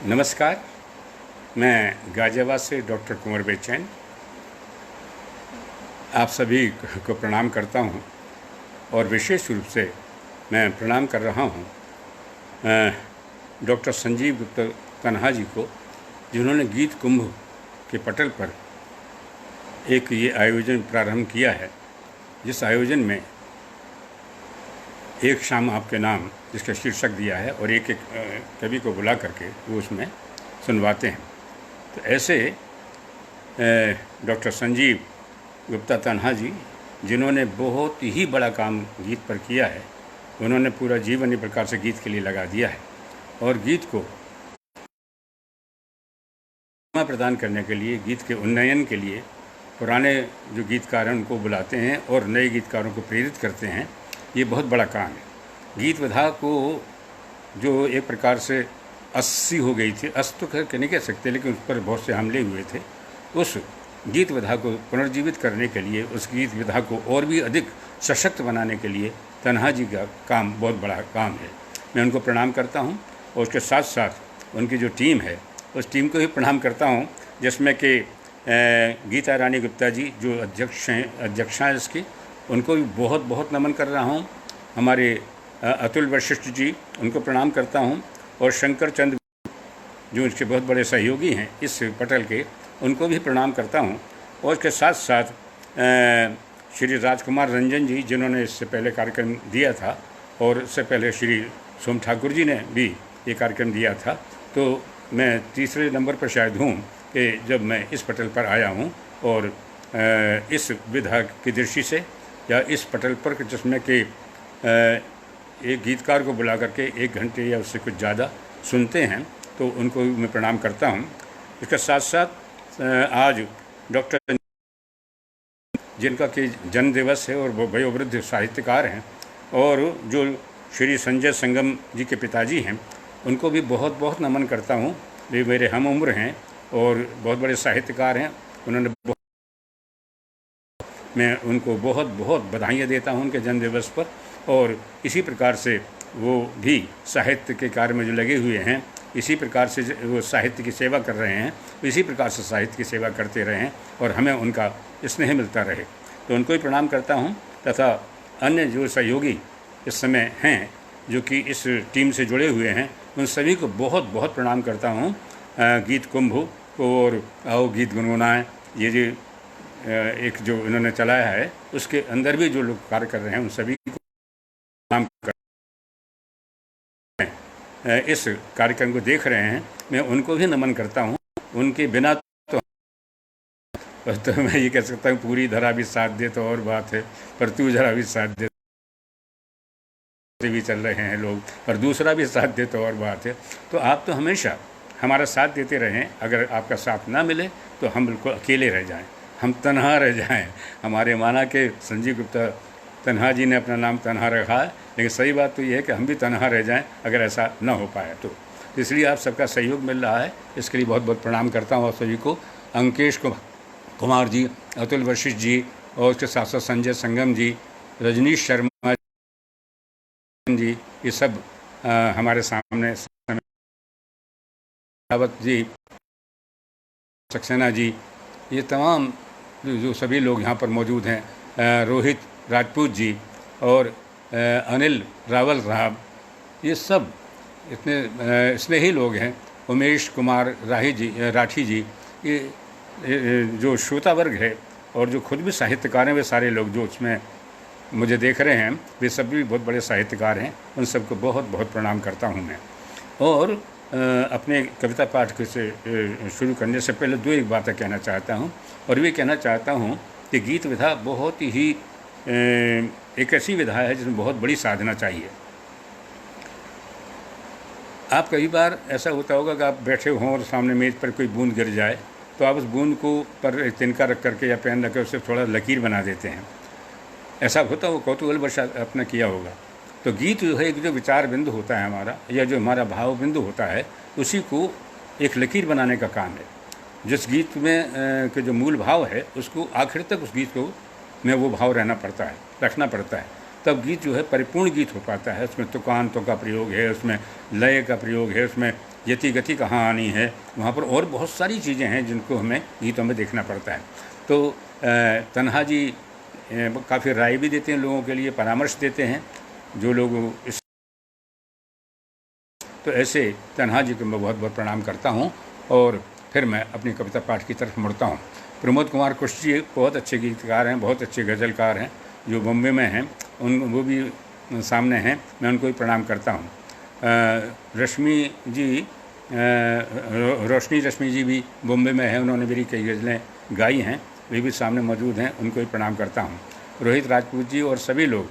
नमस्कार। मैं गाज़ियाबाद से डॉक्टर कुंवर बेचैन आप सभी को प्रणाम करता हूं और विशेष रूप से मैं प्रणाम कर रहा हूं डॉक्टर संजीव गुप्ता तन्हा जी को, जिन्होंने गीत कुंभ के पटल पर एक ये आयोजन प्रारंभ किया है, जिस आयोजन में एक शाम आपके नाम जिसका शीर्षक दिया है और एक एक कवि को बुला करके वो उसमें सुनवाते हैं। तो ऐसे डॉक्टर संजीव गुप्ता तन्हा जी, जिन्होंने बहुत ही बड़ा काम गीत पर किया है, उन्होंने पूरा जीवन एक प्रकार से गीत के लिए लगा दिया है और गीत को प्रदान करने के लिए, गीत के उन्नयन के लिए पुराने जो गीतकार हैं उनको बुलाते हैं और नए गीतकारों को प्रेरित करते हैं। ये बहुत बड़ा काम है। गीत विधा को जो एक प्रकार से अस्सी हो गई थी, अस्त तो खैर नहीं कह सकते, लेकिन उस पर बहुत से हमले हुए थे। उस गीत विधा को पुनर्जीवित करने के लिए, उस गीत विधा को और भी अधिक सशक्त बनाने के लिए तन्हा जी का काम बहुत बड़ा काम है। मैं उनको प्रणाम करता हूँ और उसके साथ साथ उनकी जो टीम है उस टीम को भी प्रणाम करता हूँ, जिसमें कि गीता रानी गुप्ता जी जो अध्यक्षा हैं इसकी, उनको भी बहुत बहुत नमन कर रहा हूँ। हमारे अतुल वशिष्ठ जी, उनको प्रणाम करता हूँ और शंकर चंद जो इसके बहुत बड़े सहयोगी हैं इस पटल के, उनको भी प्रणाम करता हूँ। और इसके साथ साथ श्री राजकुमार रंजन जी, जिन्होंने इससे पहले कार्यक्रम दिया था और इससे पहले श्री सोम ठाकुर जी ने भी ये कार्यक्रम दिया था। तो मैं तीसरे नंबर पर शायद हूँ कि जब मैं इस पटल पर आया हूँ और इस विधा की दृष्टि से या इस पटल पर जिसमें कि एक गीतकार को बुला करके 1 घंटे या उससे कुछ ज़्यादा सुनते हैं, तो उनको मैं प्रणाम करता हूँ। इसके साथ साथ आज डॉक्टर जिनका कि जन्म दिवस है और वो वयोवृद्ध साहित्यकार हैं और जो श्री संजय संगम जी के पिताजी हैं, उनको भी बहुत बहुत नमन करता हूँ। वे मेरे हम उम्र हैं और बहुत बड़े साहित्यकार हैं। उन्होंने मैं उनको बहुत बहुत बधाइयाँ देता हूँ उनके जन्मदिवस पर। और इसी प्रकार से वो भी साहित्य के कार्य में जो लगे हुए हैं, इसी प्रकार से वो साहित्य की सेवा कर रहे हैं, इसी प्रकार से साहित्य की सेवा करते रहें और हमें उनका स्नेह मिलता रहे। तो उनको ही प्रणाम करता हूँ तथा अन्य जो सहयोगी इस समय हैं जो कि इस टीम से जुड़े हुए हैं, उन सभी को बहुत बहुत प्रणाम करता हूँ। गीत कुंभ को और आओ गीत गुनगुनाएं, ये जो एक जो इन्होंने चलाया है, उसके अंदर भी जो लोग कार्य कर रहे हैं उन सभी को प्रणाम कर, इस कार्यक्रम को देख रहे हैं, मैं उनको भी नमन करता हूँ। उनके बिना तो मैं ये कह सकता हूँ पूरी धरा भी साथ दे तो और बात है, पर तू जरा भी साथ दे भी चल रहे हैं लोग, और दूसरा भी साथ दे तो और बात है। तो आप तो हमेशा हमारा साथ देते रहें। अगर आपका साथ ना मिले तो हम बिल्कुल अकेले रह जाएं, हम तन्हा रह जाएं। हमारे माना के संजीव गुप्ता तन्हा जी ने अपना नाम तन्हा रखा है, लेकिन सही बात तो ये है कि हम भी तन्हा रह जाएं अगर ऐसा ना हो पाए तो। इसलिए आप सबका सहयोग मिल रहा है, इसके लिए बहुत बहुत प्रणाम करता हूँ आप सभी को। अंकेश कुमार जी, अतुल वशिष्ठ जी और उसके साथ साथ संजय संगम जी, रजनीश शर्मा जी, ये सब हमारे सामने, रावत जी, सक्सेना जी, ये तमाम जो सभी लोग यहाँ पर मौजूद हैं, रोहित राजपूत जी और अनिल रावल साहब, ये सब इतने स्नेही लोग हैं। उमेश कुमार राठी जी, ये जो श्रोता वर्ग है और जो खुद भी साहित्यकार हैं, वे सारे लोग जो उसमें मुझे देख रहे हैं, वे सब भी बहुत बड़े साहित्यकार हैं। उन सबको बहुत बहुत प्रणाम करता हूँ मैं। और अपने कविता पाठ से शुरू करने से पहले 2 बातें कहना चाहता हूँ, और ये कहना चाहता हूँ कि गीत विधा बहुत ही एक ऐसी विधा है जिसमें बहुत बड़ी साधना चाहिए। आप कई बार ऐसा होता होगा कि आप बैठे हों और सामने मेज़ पर कोई बूंद गिर जाए, तो आप उस बूंद को पर एक तिनका रख करके या पेन रख कर उससे थोड़ा लकीर बना देते हैं। ऐसा होता हो, कौतूहल वर्षा अपना किया होगा। तो गीत जो है, एक जो विचार बिंदु होता है हमारा, या जो हमारा भाव बिंदु होता है, उसी को एक लकीर बनाने का काम है। जिस गीत में के जो मूल भाव है, उसको आखिर तक उस गीत को में वो भाव रहना पड़ता है, रखना पड़ता है। तब गीत जो है परिपूर्ण गीत हो पाता है। उसमें तुकांतों का प्रयोग है, उसमें लय का प्रयोग है, उसमें यति गति कहाँ आनी है, वहाँ पर और बहुत सारी चीज़ें हैं जिनको हमें गीतों में देखना पड़ता है। तो तन्हा जी काफ़ी राय भी देते हैं लोगों के लिए, परामर्श देते हैं जो लोग इस, तो ऐसे तन्हा जी को मैं बहुत बहुत प्रणाम करता हूँ। और फिर मैं अपनी कविता पाठ की तरफ मुड़ता हूँ। प्रमोद कुमार कुश जी बहुत अच्छे गीतकार हैं, बहुत अच्छे गज़लकार हैं, जो बॉम्बे में हैं, वो भी सामने हैं, मैं उनको भी प्रणाम करता हूँ। रश्मि जी, रोशनी रश्मि जी भी बॉम्बे में हैं, उन्होंने मेरी कई गज़लें गाई हैं, वे भी सामने मौजूद हैं, उनको भी प्रणाम करता हूँ। रोहित राजपूत जी और सभी लोग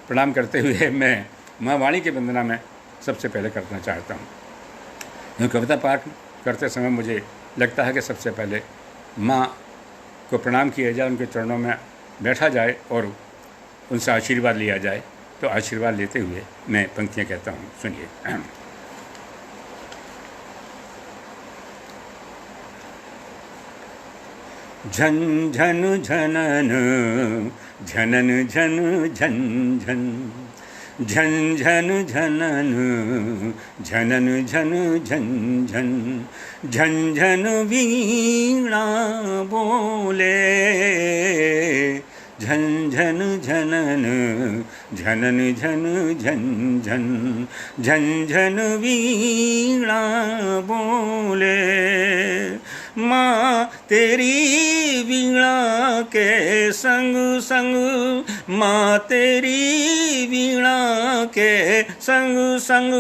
प्रणाम करते हुए मैं माँ वाणी की वंदना में सबसे पहले करना चाहता हूँ। कविता पाठ करते समय मुझे लगता है कि सबसे पहले माँ को प्रणाम किया जाए, उनके चरणों में बैठा जाए और उनसे आशीर्वाद लिया जाए। तो आशीर्वाद लेते हुए मैं पंक्तियाँ कहता हूँ, सुनिए। झन झन झनन झनन झन झन झन, झन झन झनन झनन झन झन झन, झन झन वीणा बोले, झन झन झनन झनन झन झन झन, झन झन वीणा बोले। माँ तेरी वीणा के संग संग, माँ तेरी वीणा के संग संग,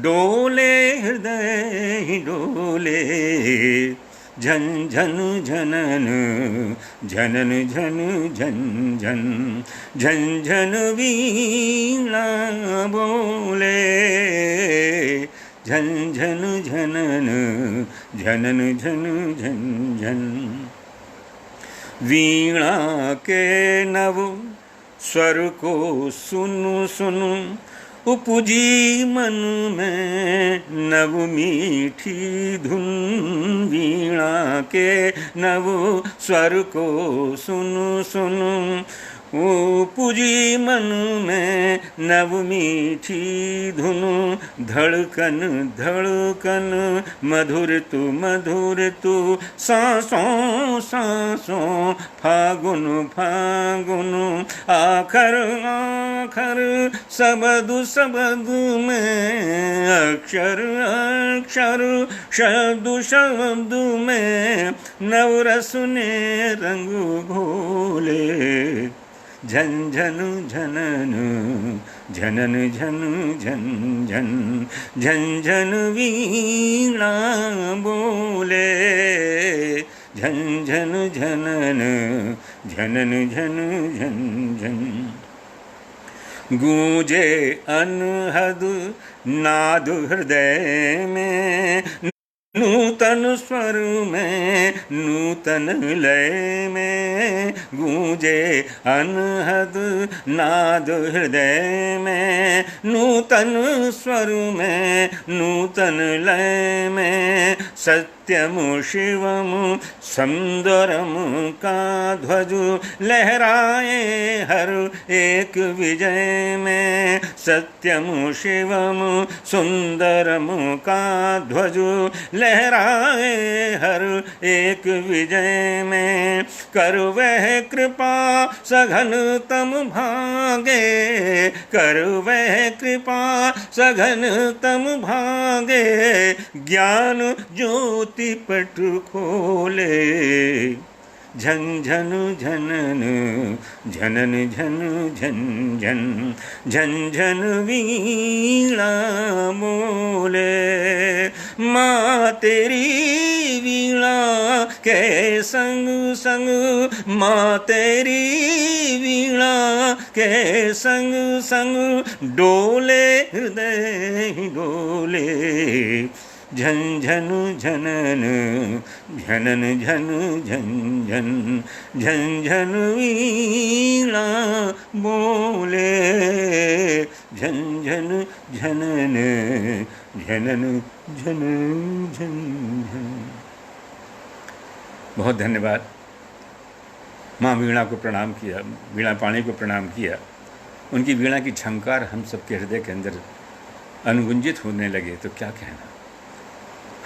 डोले हृदय डोले, झन झन झनन झनन झन झन झन, झन झन वीणा बोले, झन झन झनन झनन झन झन झन। वीणा के नव स्वर को सुनु सुनु, उपजी मन में नव मीठी धुन। वीणा के नव स्वर को सुनु सुनु, उपजी मन में नव मीठी धुन। धड़कन धड़कन मधुर तू, सांसों सांसों फागुन फागुन। आखर आखर सबदु सबदु में, अक्षर अक्षर शब्द शब्द में, नवरस ने रंग घोले। झन झन झनन झनन झन झन झन, झन झन वीणा बोले, झन झन झनन झनन झन झन झन। गूंजे अनहद नाद हृदय में, नूतन स्वर में नूतन लय में। गूंजे अनहद नाद हृदय में, नूतन स्वर में नूतन लय में। सत्यम शिवम सुंदरम का ध्वज, लहराए हर एक विजय में। सत्यम शिवम सुंदरम का ध्वज, लहराए हर एक विजय में। कर वह कृपा सघन तम भागे, कर वह कृपा सघन तम भागे। ज्ञान ज्योति पट खोले, झन झन झनन झनन झन झन झन, झन झन वीणा बोले। माँ तेरी वीणा के संग संग, माँ तेरी वीणा के संग संग, डोले हृदय डोले। झन झन झनन झनन झन झन झन, झन झन वीणा बोले। झन झन झनन झनन झन झन झन। बहुत धन्यवाद। माँ वीणा को प्रणाम किया, वीणा पाणी को प्रणाम किया। उनकी वीणा की झंकार हम सबके हृदय के अंदर अनुगुंजित होने लगे तो क्या कहना।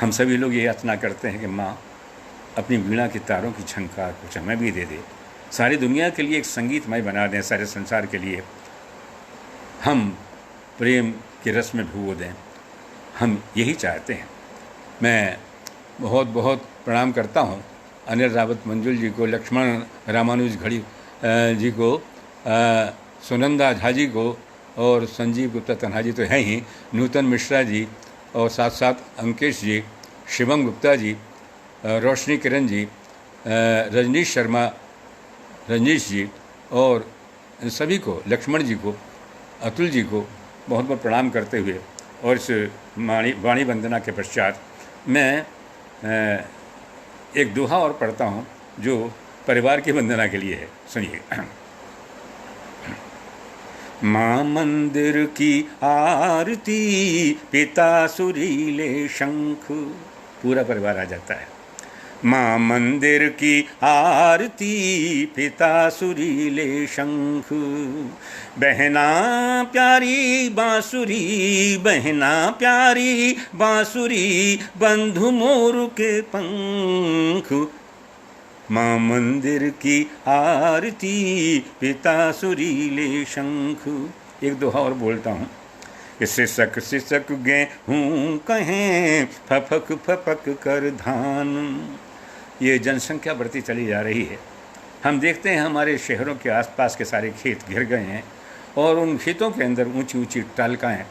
हम सभी लोग ये याचना करते हैं कि माँ अपनी वीणा की तारों की झंकार कुछ हमें भी दे दे, सारी दुनिया के लिए एक संगीतमय बना दें, सारे संसार के लिए हम प्रेम के रस में भिगो दें। हम यही चाहते हैं। मैं बहुत बहुत प्रणाम करता हूँ अनिल रावत मंजुल जी को, लक्ष्मण रामानुज घड़ी जी को, सुनंदा झा जी को, और संजीव गुप्ता तन्हा जी तो हैं ही, नूतन मिश्रा जी, और साथ साथ अंकेश जी, शिवम गुप्ता जी, रोशनी किरण जी, रजनीश शर्मा, रजनीश जी, और सभी को, लक्ष्मण जी को, अतुल जी को बहुत बहुत प्रणाम करते हुए, और इस वाणी वंदना के पश्चात मैं एक दोहा और पढ़ता हूँ जो परिवार की वंदना के लिए है। सुनिए। माँ मंदिर की आरती, पिता सुरीले शंख, पूरा परिवार आ जाता है। माँ मंदिर की आरती, पिता सुरीले शंख, बहना प्यारी बांसुरी, बहना प्यारी बांसुरी, बंधु मोर के पंख। माँ मंदिर की आरती, पिता सुरीले शंख। एक दोहा और बोलता हूँ। सिसक गेहूँ कहें, फपक फपक कर धान। ये जनसंख्या बढ़ती चली जा रही है। हम देखते हैं हमारे शहरों के आसपास के सारे खेत घिर गए हैं, और उन खेतों के अंदर ऊंची ऊंची अट्टालिकाएँ,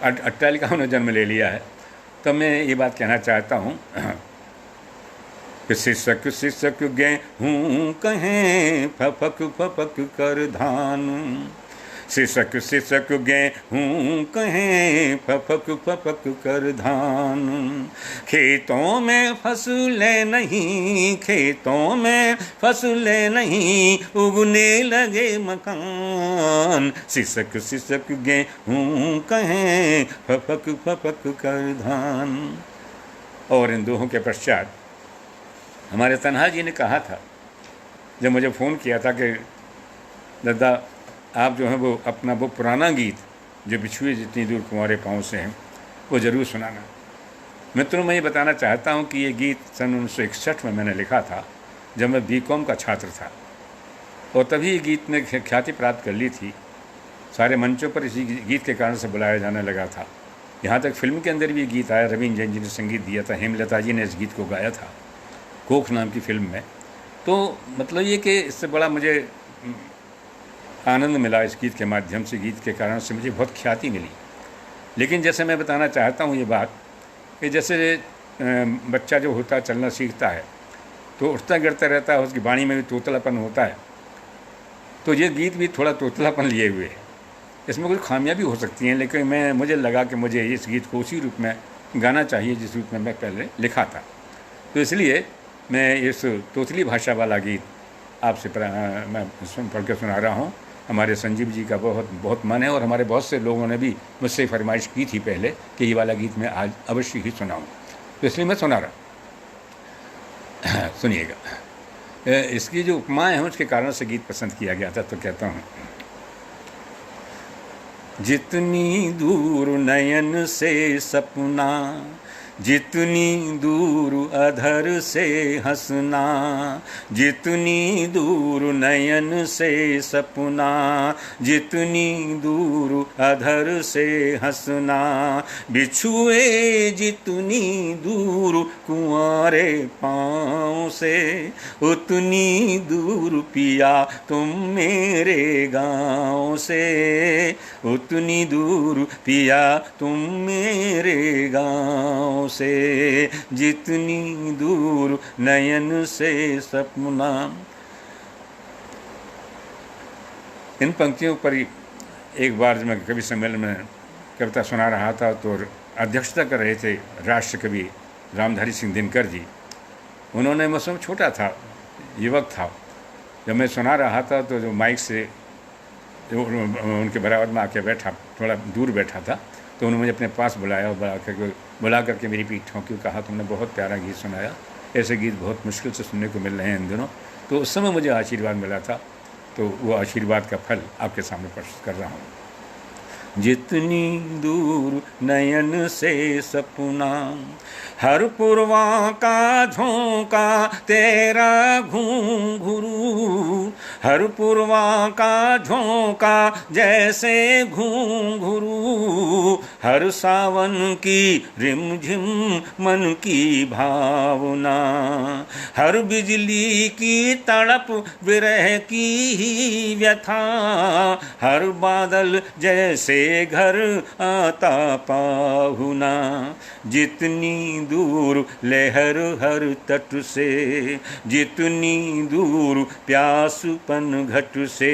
अट्टालिकाओं ने जन्म ले लिया है। तो मैं ये बात कहना चाहता हूँ कि सिसक गेहूँ कहें, फपक फपक कर धान। सिसक गेहूँ कहें, फपक फपक कर धान। खेतों में फसलें नहीं, खेतों में फसलें नहीं, उगने लगे मकान। सिसक गेहूँ कहें, फपक फपक कर धान। और इन दोहों के पश्चात हमारे तन्हा जी ने कहा था, जब मुझे फ़ोन किया था कि दादा आप जो है वो अपना वो पुराना गीत जो बिछुए जितनी दूर कुंवारे पाँव से हैं वो ज़रूर सुनाना। मित्रों, मैं ये बताना चाहता हूँ कि ये गीत सन 1961 में मैंने लिखा था, जब मैं बीकॉम का छात्र था, और तभी ये गीत ने ख्याति प्राप्त कर ली थी। सारे मंचों पर इसी गीत के कारण से बुलाया जाने लगा था। यहाँ तक फिल्म के अंदर भी ये गीत आया, रवीन जैन जी ने संगीत दिया था, हेमलता जी ने इस गीत को गाया था कोख नाम की फिल्म में। तो मतलब ये कि इससे बड़ा मुझे आनंद मिला इस गीत के माध्यम से, गीत के कारण से मुझे बहुत ख्याति मिली। लेकिन जैसे मैं बताना चाहता हूँ ये बात कि जैसे बच्चा जो होता है चलना सीखता है तो उठता गिरता रहता है, उसकी वाणी में भी तोतलापन होता है। तो ये गीत भी थोड़ा तोतलापन लिए हुए है। इसमें कुछ खामियां भी हो सकती हैं, लेकिन मुझे लगा कि मुझे इस गीत को उसी रूप में गाना चाहिए जिस रूप में मैं पहले लिखा था। तो इसलिए मैं इस तोतली भाषा वाला गीत आपसे मैं पढ़ के सुना रहा हूँ। हमारे संजीव जी का बहुत बहुत मन है, और हमारे बहुत से लोगों ने भी मुझसे फरमाइश की थी पहले कि ये वाला गीत मैं आज अवश्य ही सुनाऊँ, तो इसलिए मैं सुना रहा। सुनिएगा। इसकी जो उपमाएँ हैं उसके कारण से गीत पसंद किया गया था। तो कहता हूँ, जितनी दूर नयन से सपना, जितनी दूर अधर से हंसना, जितनी दूर नयन से सपना, जितनी दूर अधर से हंसना, बिछुए जितनी दूर कुंवारे पाँव से, उतनी दूर पिया तुम मेरे गाँव से, उतनी दूर पिया तुम मेरे गाँव से, जितनी दूर नयन से सपना। इन पंक्तियों पर एक बार जब मैं कवि सम्मेलन में कविता सुना रहा था तो अध्यक्षता कर रहे थे राष्ट्र कवि रामधारी सिंह दिनकर जी। उन्होंने, मैं उसमें छोटा था, युवक था, जब मैं सुना रहा था तो जो माइक से उनके बराबर में आके बैठा, थोड़ा दूर बैठा था, तो उन्होंने मुझे अपने पास बुलाया और बुला करके मेरी पीठ ठोंकी, कहा तुमने बहुत प्यारा गीत सुनाया, ऐसे गीत बहुत मुश्किल से सुनने को मिल रहे हैं इन दिनों। तो उस समय मुझे आशीर्वाद मिला था तो वो आशीर्वाद का फल आपके सामने प्रस्तुत कर रहा हूँ। जितनी दूर नयन से सपना, हर पुरवा का झोंका तेरा घुंघरू, हर पुरवा का झोंका जैसे घुंघरू, हर सावन की रिमझिम मन की भावना, हर बिजली की तड़प विरह की ही व्यथा, हर बादल जैसे घर आता पाहुना, जितनी दूर लहर हर तट से, जितनी दूर प्यास पन घट से,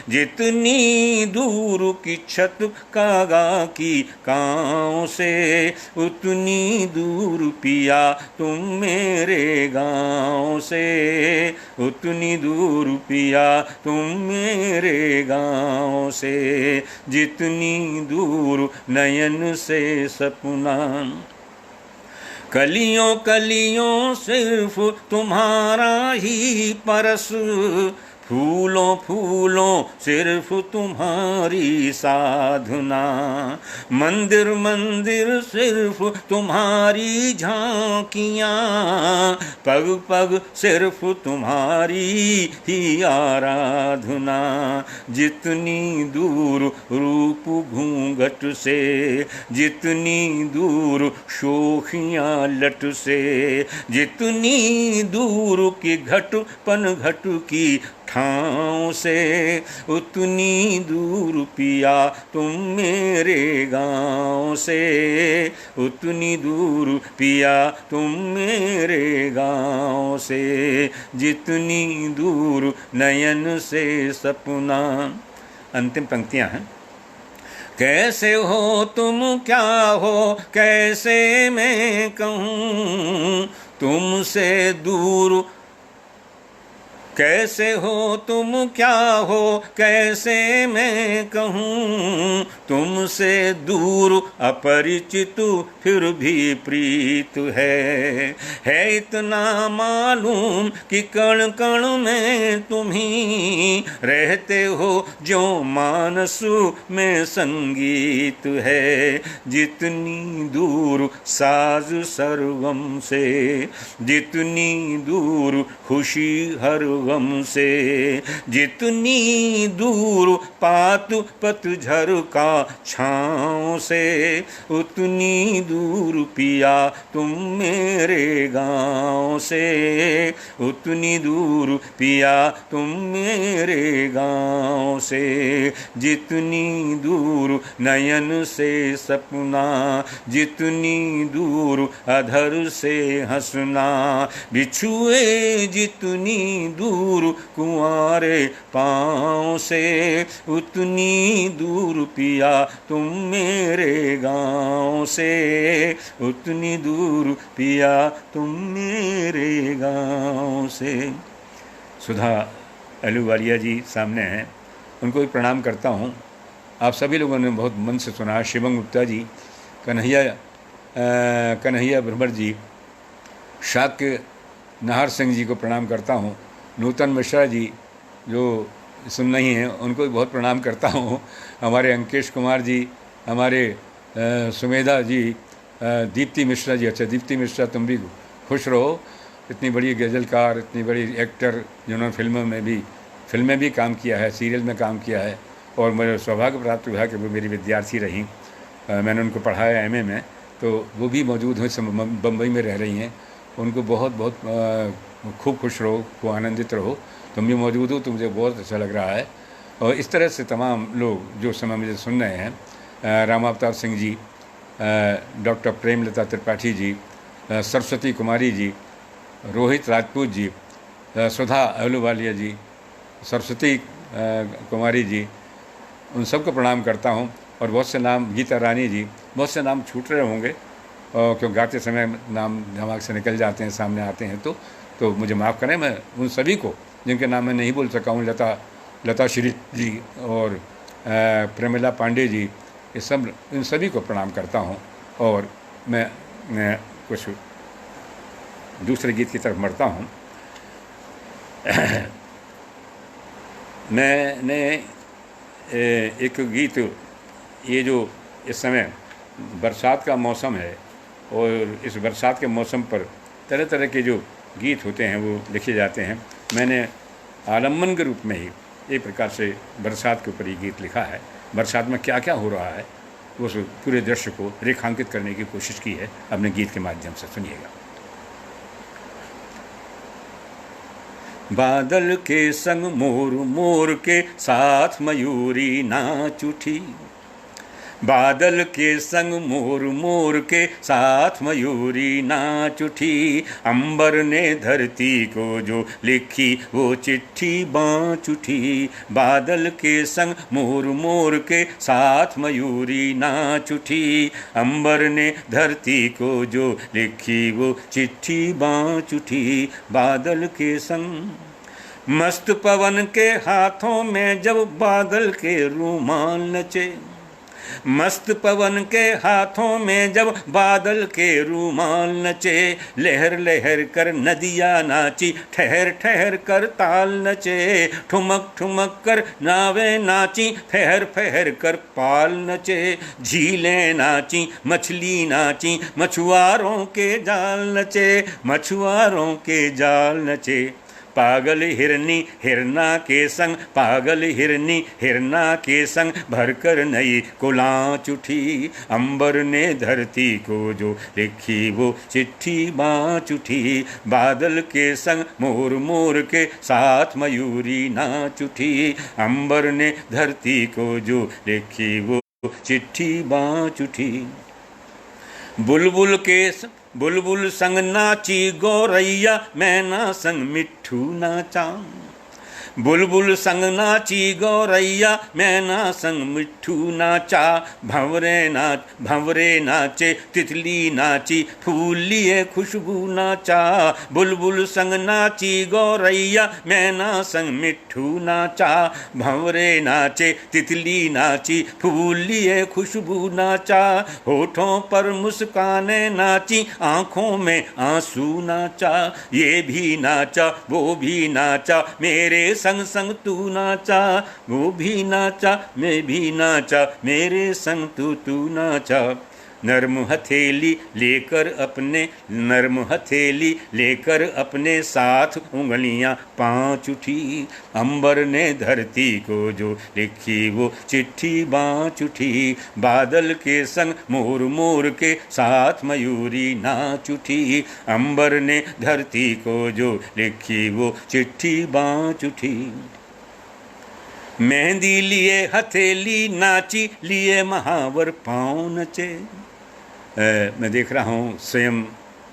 जितनी दूर की छत कागा की कांव से, उतनी दूर पिया तुम मेरे गांव से, उतनी दूर पिया तुम मेरे गांव से, जितनी दूर नयन से सपना। कलियों कलियों सिर्फ तुम्हारा ही परस, फूलों फूलों सिर्फ तुम्हारी साधना, मंदिर मंदिर सिर्फ तुम्हारी झांकियाँ, पग पग सिर्फ तुम्हारी ही आराधना, जितनी दूर रूप घूंघट से, जितनी दूर शोखियाँ लट से, जितनी दूर की घट पन घट की ठाव से, उतनी दूर पिया तुम मेरे गांव से, उतनी दूर पिया तुम मेरे गांव से, जितनी दूर नयन से सपना। अंतिम पंक्तियां हैं। कैसे हो तुम क्या हो कैसे मैं कहूँ तुमसे दूर, कैसे हो तुम क्या हो कैसे मैं कहूँ तुमसे दूर, अपरिचित फिर भी प्रीत है इतना मालूम कि कण कण में तुम्ही रहते हो, जो मानस में संगीत है, जितनी दूर साज सरगम से, जितनी दूर खुशी हर गम से, जितनी दूर पात पतझर का छाँव से, उतनी दूर पिया तुम मेरे गाँव से, उतनी दूर पिया तुम मेरे गाँव से, जितनी दूर नयन से सपना, जितनी दूर अधर से हंसना, बिछुए जितनी दूर कुंवारे पाँव से, उतनी दूर पिया तुम मेरे गाँव से, उतनी दूर पिया तुम मेरे गाँव से। सुधा अहलूवालिया जी सामने हैं, उनको भी प्रणाम करता हूँ। आप सभी लोगों ने बहुत मन से सुना। शिवम गुप्ता जी, कन्हैया भ्रमर जी, शाक्य नाहर सिंह जी को प्रणाम करता हूँ। नूतन मिश्रा जी जो सुन रही हैं उनको भी बहुत प्रणाम करता हूँ। हमारे अंकेश कुमार जी, हमारे सुमेधा जी, दीप्ति मिश्रा जी, अच्छा दीप्ति मिश्रा तुम भी खुश रहो, इतनी बड़ी गज़लकार, इतनी बड़ी एक्टर जिन्होंने फिल्में भी काम किया है, सीरियल में काम किया है, और मुझे सौभाग्य प्राप्त हुआ कि वो मेरी विद्यार्थी रहीं। मैंने उनको पढ़ाया एमए में, तो वो भी मौजूद हैं, बम्बई में रह रही हैं। उनको बहुत बहुत खूब खुश रहो, खूब आनंदित रहो। तुम भी मौजूद हो तो मुझे बहुत अच्छा लग रहा है। और इस तरह से तमाम लोग जो समय मुझे सुन रहे हैं, राम अवतार सिंह जी, डॉक्टर प्रेमलता त्रिपाठी जी, सरस्वती कुमारी जी, रोहित राजपूत जी, सुधा अहलूवालिया जी, सरस्वती कुमारी जी, उन सबको प्रणाम करता हूँ। और बहुत से नाम, गीता रानी जी, बहुत से नाम छूट रहे होंगे क्यों गाते समय नाम दिमाग से निकल जाते हैं, सामने आते हैं, तो मुझे माफ़ करें। मैं उन सभी को जिनके नाम मैं नहीं बोल सका हूँ, लता श्री जी और प्रेमिला पांडे जी, इन सभी को प्रणाम करता हूँ। और मैं कुछ दूसरे गीत की तरफ बढ़ता हूँ। मैंने एक गीत, ये जो इस समय बरसात का मौसम है और इस बरसात के मौसम पर तरह तरह के जो गीत होते हैं वो लिखे जाते हैं, मैंने आलम्बन के रूप में ही एक प्रकार से बरसात के ऊपर ये गीत लिखा है। बरसात में क्या क्या हो रहा है उस पूरे दृश्य को रेखांकित करने की कोशिश की है अपने गीत के माध्यम से। सुनिएगा। बादल के संग मोर, मोर के साथ मयूरी नाच उठी। बादल के संग मोर, मोर के साथ मयूरी नाच उठी। अंबर ने धरती को जो लिखी वो चिट्ठी बाँच उठी। बादल के संग मोर, मोर के साथ मयूरी नाच उठी। अंबर ने धरती को जो लिखी वो चिट्ठी बाँच उठी। बादल के संग मस्त पवन के हाथों में जब बादल के रूमाल नचे। मस्त पवन के हाथों में जब बादल के रूमाल नचे। लहर लहर कर नदियाँ नाची, ठहर ठहर कर ताल नचे। ठुमक ठुमक कर नावें नाची, फहर फहर कर पाल नचे। झीलें नाची, मछली नाची, मछुआरों के जाल नचे। मछुआरों के जाल नचे। पागल हिरनी हिरना के संग, पागल हिरनी हिरना के संग भरकर नई कुलांच उठी। अंबर ने धरती को जो लिखी वो चिट्ठी बाँच उठी। बादल के संग मोर, मोर के साथ मयूरी नाच उठी। अंबर ने धरती को जो लिखी वो चिट्ठी बाँच उठी। बुलबुल संग नाची गौरैया, मैना संग मिट्ठू नाचा। बुलबुल संग नाची गौरैया, मैना संग मिट्ठू नाचा। भंवरे नाचे, तितली नाची, फूल लिए खुशबू नाचा। बुलबुल संग नाची गौरैया, मैना संग मिट्ठू नाचा। भंवरे नाचे, तितली नाची, फूल लिए खुशबू नाचा। होठों पर मुस्काने नाची, आँखों में आंसू नाचा। ये भी नाचा वो भी नाचा, मेरे संग संग तू नाचा। वो भी नाचा मैं भी नाचा, मेरे संग तू नाचा। नर्म हथेली लेकर अपने साथ उंगलियां पाँच उठी। अंबर ने धरती को जो लिखी वो चिट्ठी बाँच उठी। बादल के संग मोर, मोर के साथ मयूरी नाच उठी। अंबर ने धरती को जो लिखी वो चिट्ठी बाँच उठी। मेहंदी लिए हथेली नाची, लिए महावर पाँव नचे। मैं देख रहा हूँ स्वयं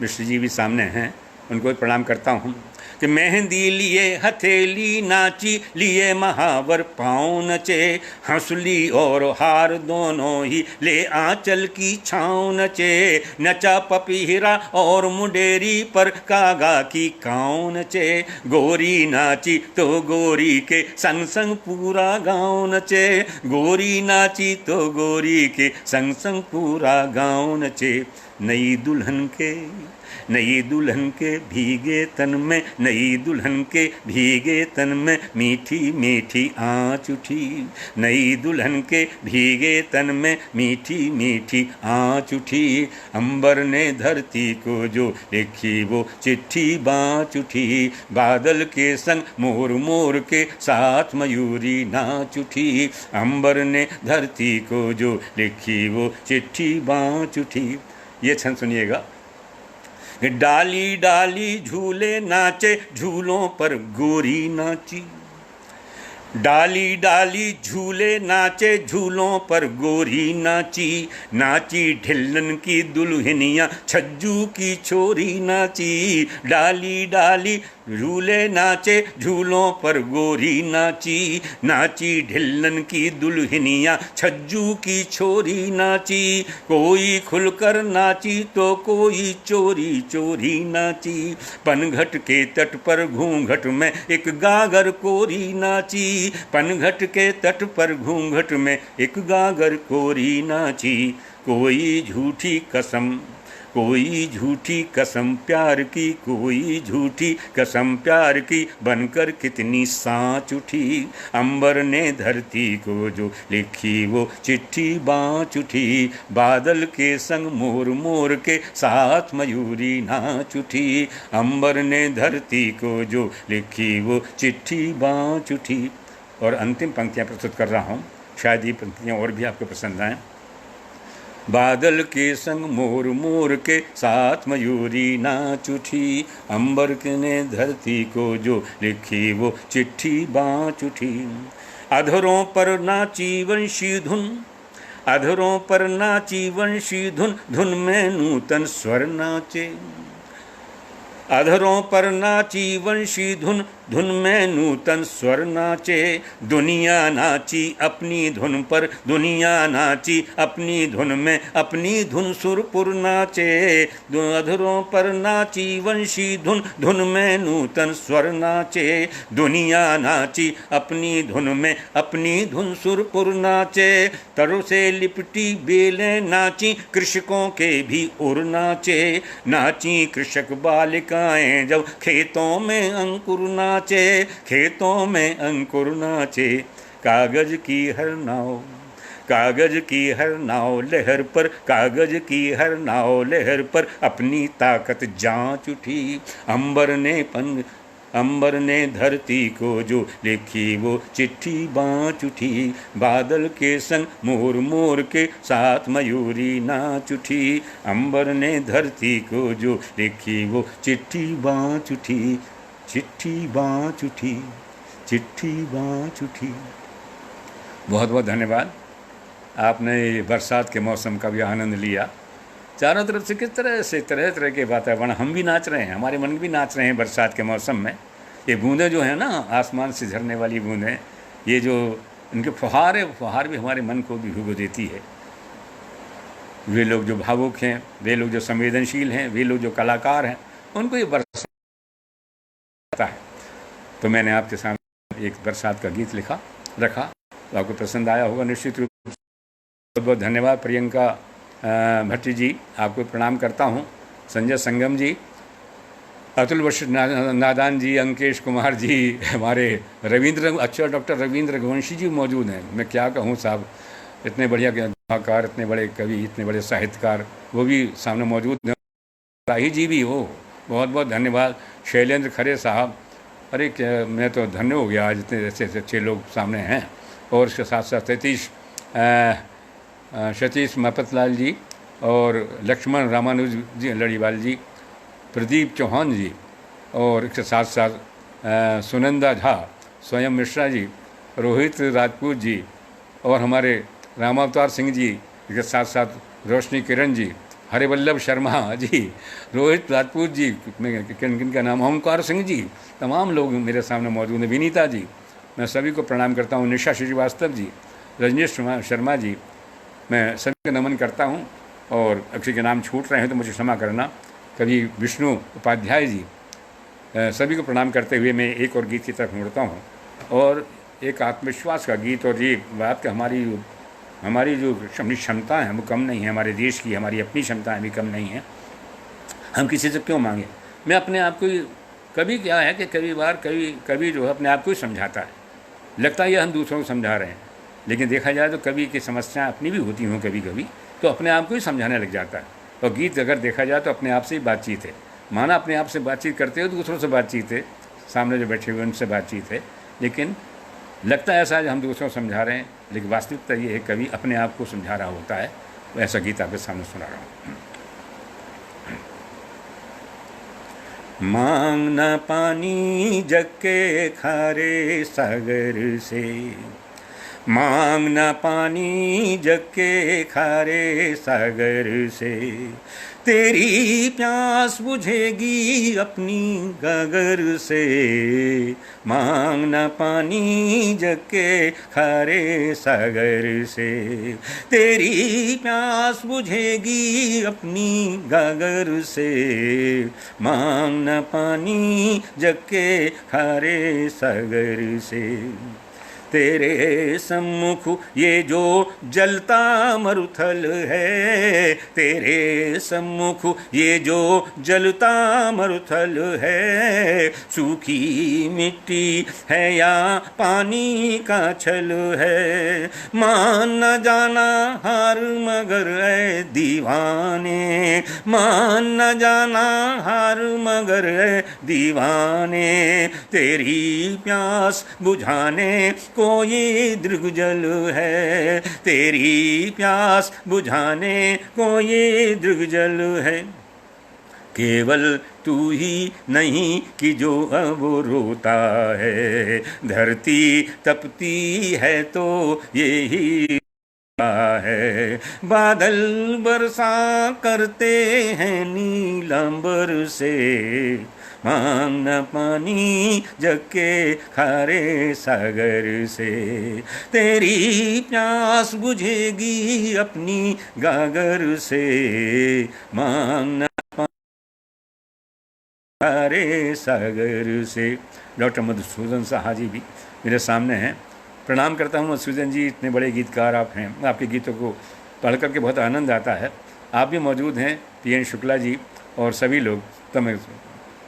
मिश्र जी भी सामने हैं, उनको प्रणाम करता हूँ कि मेहंदी लिए हथेली नाची, लिए महावर पाँव नचे। हंसली और हार दोनों ही ले आंचल की छाँव नचे। नचा पपीहरा और मुंडेरी पर कागा की काँव नचे। गोरी नाची तो गोरी के संग संग पूरा गाँव नचे। गोरी नाची तो गोरी के संग संग पूरा गाँव नचे। नई दुल्हन के भीगे तन में, नई दुल्हन के भीगे तन में मीठी मीठी आँच उठी। नई दुल्हन के भीगे तन में मीठी मीठी आँच उठी। अंबर ने धरती को जो लिखी वो चिट्ठी बाँच उठी। बादल के संग मोर, मोर के साथ मयूरी नाच उठी। अंबर ने धरती को जो लिखी वो चिट्ठी बाँच उठी। ये छंद सुनिएगा। डाली डाली झूले नाचे, झूलों पर गोरी नाची। डाली डाली झूले नाचे, झूलों पर गोरी नाची। नाची ढिल्लन की दुल्हनिया, छज्जू की छोरी नाची। डाली डाली झूले नाचे, झूलों पर गोरी नाची। नाची ढिल्लन की दुल्हनिया, छज्जू की छोरी नाची। कोई खुलकर नाची तो कोई चोरी चोरी नाची। पनघट के तट पर घूंघट में एक गागर कोरी नाची। पनघट के तट पर घूंघट में एक गागर कोरी नाची। कोई झूठी कोई झूठी कसम प्यार की, कोई झूठी कसम प्यार की, बनकर कितनी सांच उठी। अंबर ने धरती को जो लिखी वो चिट्ठी बाँच उठी। बादल के संग मोर मोर के साथ मयूरी नाच उठी। अंबर ने धरती को जो लिखी वो चिट्ठी बाँच उठी। और अंतिम पंक्तियाँ प्रस्तुत कर रहा हूँ, शायद ये पंक्तियाँ और भी आपको पसंद आएँ। बादल के संग मोर मोर के साथ मयूरी नाच उठी। अंबर ने धरती को जो लिखी वो चिट्ठी बाँच उठी। अधरों पर नाची वंशी धुन, अधरों पर नाची वंशी धुन, धुन में नूतन स्वर नाचे। अधरों पर नाची वंशी धुन, धुन में नूतन स्वर नाचे। दुनिया नाची अपनी धुन पर, दुनिया नाची अपनी धुन में, अपनी धुन सुरपुर नाचे। अधरों पर नाची वंशी धुन, धुन में नूतन स्वर नाचे। दुनिया नाची अपनी धुन में, अपनी धुन सुरपुर नाचे। तरों से लिपटी बेलें नाची, कृषकों के भी उर नाचे। नाची कृषक बालिकाएं जब खेतों में अंकुर नाचे, खेतों में अंकुर नाचे। कागज की हर नाव, कागज की हर नाव लहर पर, कागज की हर नाव लहर पर अपनी ताकत जांच उठी। अंबर ने धरती को जो लिखी वो चिट्ठी बाँच उठी। बादल के संग मोर मोर के साथ मयूरी नाच उठी। अंबर ने धरती को जो लिखी वो चिट्ठी बाँच उठी। चिट्ठी बाँच उठी, चिट्ठी बाँच उठी। बहुत बहुत धन्यवाद। आपने बरसात के मौसम का भी आनंद लिया। चारों तरफ से किस तरह से तरह तरह के वातावरण, हम भी नाच रहे हैं, हमारे मन भी नाच रहे हैं बरसात के मौसम में। ये बूंदें जो हैं ना, आसमान से झरने वाली बूंदें, ये जो इनके फुहार भी हमारे मन को भी भिगो देती है। वे लोग जो भावुक हैं, वे लोग जो संवेदनशील हैं, वे लोग जो कलाकार हैं, उनको ये बरसात है। तो मैंने आपके सामने एक बरसात का गीत रखा, तो आपको पसंद आया होगा निश्चित रूप से। बहुत बहुत धन्यवाद प्रियंका भट्टी जी, आपको प्रणाम करता हूँ। संजय संगम जी, अतुल नादान जी, अंकेश कुमार जी, हमारे डॉक्टर रविंद्र रघुवंशी जी मौजूद हैं। मैं क्या कहूँ साहब, इतने बढ़िया कलाकार, इतने बड़े कवि, इतने बड़े साहित्यकार, वो भी सामने मौजूद हैं। राही जी भी हो, बहुत बहुत धन्यवाद। शैलेंद्र खरे साहब, अरे क्या मैं तो धन्य हो गया आज, इतने ऐसे अच्छे लोग सामने हैं। और इसके साथ साथ सतीश मपतलाल जी और लक्ष्मण रामानुज जी लड़ीवाल जी, प्रदीप चौहान जी, और इसके साथ साथ सुनंदा झा, स्वयं मिश्रा जी, रोहित राजपूत जी, और हमारे रामावतार सिंह जी, इसके साथ साथ रोशनी किरण जी, हरिवल्लभ शर्मा जी, रोहित राजपूत जी, किन का नाम, ओमकार सिंह जी, तमाम लोग मेरे सामने मौजूद हैं। विनीता जी, मैं सभी को प्रणाम करता हूँ। निशा श्रीवास्तव जी, रजनीश शर्मा जी, मैं सभी को नमन करता हूँ। और अक्षय के नाम छूट रहे हैं तो मुझे क्षमा करना। कवि विष्णु उपाध्याय जी, सभी को प्रणाम करते हुए मैं एक और गीत की तरफ मुड़ता हूँ, और एक आत्मविश्वास का गीत। और ये बात कि हमारी जो क्षमता है वो कम नहीं है, हमारे देश की हमारी अपनी क्षमताएं भी कम नहीं हैं। हम किसी से क्यों मांगे। मैं अपने आप को, कभी क्या है कि कभी जो है अपने आप को ही समझाता है, लगता है हम दूसरों को समझा रहे हैं, लेकिन देखा जाए तो कभी की समस्याएं अपनी भी होती हों कभी कभी, तो अपने आप को ही समझाने लग जाता है। और गीत अगर देखा जाए तो अपने आप से ही बातचीत है, माना अपने आप से बातचीत करते हो, दूसरों से बातचीत है, सामने जो बैठे हुए उनसे बातचीत है, लेकिन लगता है ऐसा है हम दूसरों को समझा रहे हैं, लेकिन वास्तविकता ये है कभी अपने आप को समझा रहा होता है। तो ऐसा गीत आपके सामने सुना रहा हूँ। मांगना पानी जग के खारे सागर से, मांगना पानी जग के खारे सागर से, तेरी प्यास बुझेगी अपनी गागर से। मांगना पानी जग के खारे सागर से, तेरी प्यास बुझेगी अपनी गागर से। मांगना पानी जग के खारे सागर से, तेरे सम्मुख ये जो जलता मरुथल है, तेरे सम्मुख ये जो जलता मरुथल है, सूखी मिट्टी है या पानी का छल है, मान न जाना हार मगर ऐ दीवाने, मान न जाना हार मगर ऐ दीवाने, तेरी प्यास बुझाने को ये दृग्जल है, तेरी प्यास बुझाने को ये दृग्जल है, केवल तू ही नहीं कि जो अब रोता है, धरती तपती है तो यही है, बादल बरसा करते हैं नीलांबर से, मांगना पानी जग के खारे सागर से, तेरी प्यास बुझेगी अपनी गागर से, मांगना खारे सागर से। डॉक्टर मधुसूदन साहा जी भी मेरे सामने हैं। प्रणाम करता हूँ मधुसूदन जी, इतने बड़े गीतकार आप हैं, आपके गीतों को पढ़ करके बहुत आनंद आता है। आप भी मौजूद हैं, पीएन शुक्ला जी और सभी लोग। तो मैं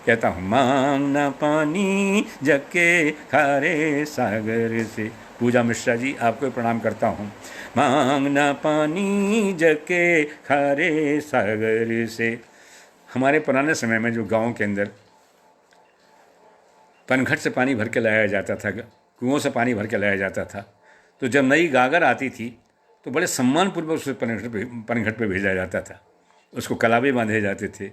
कहता हूँ मांगना पानी जग के खारे सागर से। पूजा मिश्रा जी, आपको प्रणाम करता हूँ। मांगना पानी जग के खारे सागर से। हमारे पुराने समय में जो गाँव के अंदर पनघट से पानी भर के लाया जाता था, कुओं से पानी भर के लाया जाता था, तो जब नई गागर आती थी तो बड़े सम्मानपूर्वक उसे पनघट पे भेजा जाता था। उसको कलावे बांधे जाते थे,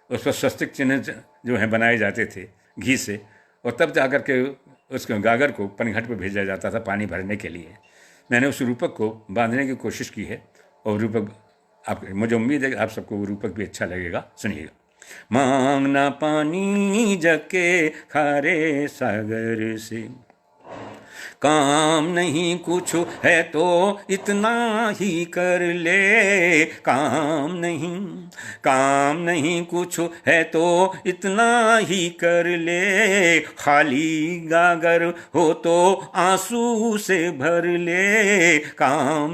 उस पर स्वस्तिक चिन्ह जो हैं बनाए जाते थे घी से, और तब जाकर के उस गागर को पनघट पे भेजा जाता था पानी भरने के लिए। मैंने उस रूपक को बांधने की कोशिश की है, और रूपक आप, मुझे उम्मीद है कि आप सबको वो रूपक भी अच्छा लगेगा। सुनिएगा। मांगना पानी जग के खारे सागर से, काम नहीं कुछ है तो इतना ही कर ले, काम नहीं कुछ है तो इतना ही कर ले, खाली गागर हो तो आंसू से भर ले, काम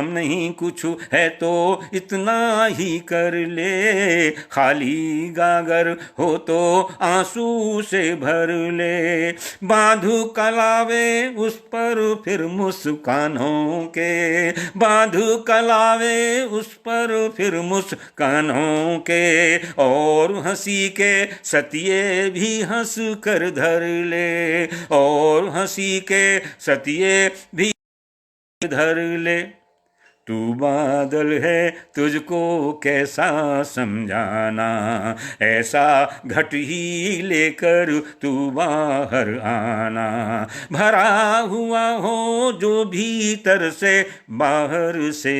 नहीं कुछ है तो इतना ही कर ले, खाली गागर हो तो आंसू से भर ले, बांधू कलावे उस पर फिर मुस्कानों के, बांधू कलावे उस पर फिर मुस्कानों के, और हंसी के सतिये भी हंस कर धर ले, और हंसी के सतिये भी धर ले, तू बादल है तुझको कैसा समझाना, ऐसा घट ही लेकर तू बाहर आना, भरा हुआ हो जो भीतर से बाहर से,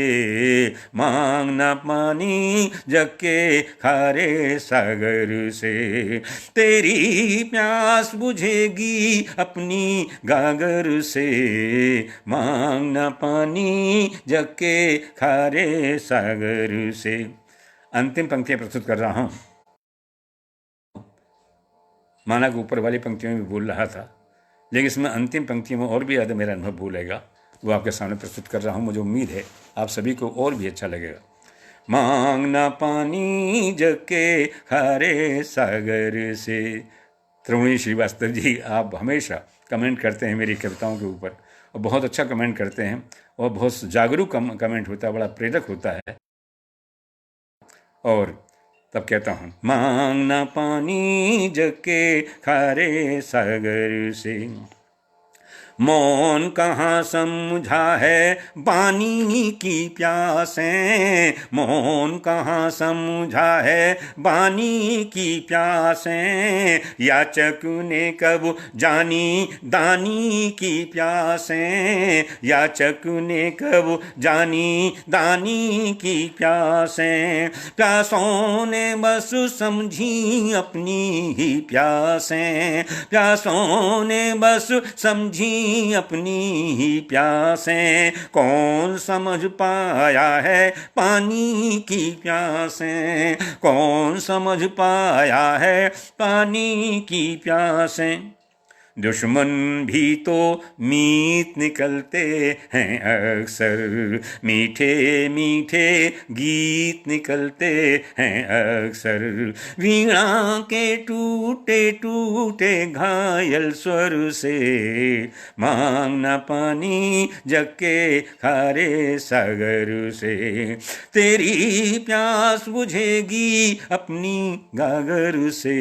मांगना पानी जग के खारे सागर से, तेरी प्यास बुझेगी अपनी गागर से, मांगना पानी जग के खारे सागर से। अंतिम पंक्तियां प्रस्तुत कर रहा हूं। माना कि ऊपर वाली पंक्तियों में भी बोल रहा था, लेकिन इसमें अंतिम पंक्तियों में और भी ज़्यादा मेरा अनुभव भूलेगा, वो आपके सामने प्रस्तुत कर रहा हूं। मुझे उम्मीद है आप सभी को और भी अच्छा लगेगा। मांगना पानी जग के खारे सागर से। त्रिवेणी श्रीवास्तव जी, आप हमेशा कमेंट करते हैं मेरी कविताओं के ऊपर, और बहुत अच्छा कमेंट करते हैं, और बहुत जागरूक कमेंट होता है, बड़ा प्रेरक होता है। और तब कहता हूँ, मांगना पानी जग के खारे सागर से, मौन कहाँ समझा है बानी की प्यासें, मौन कहाँ समझा है बानी की प्यासें, याचक ने कब जानी दानी की प्यासें, याचक ने कब जानी दानी की प्यासें, प्यासों ने बस समझी अपनी ही प्यासें, प्यासों ने बस समझी अपनी ही प्यासें, कौन समझ पाया है पानी की प्यासें, कौन समझ पाया है पानी की प्यासें, दुश्मन भी तो मीत निकलते हैं अक्सर, मीठे मीठे गीत निकलते हैं अक्सर। वीणा के टूटे टूटे घायल स्वर से मांगना पानी जग के खारे सागर से। तेरी प्यास बुझेगी अपनी गागर से,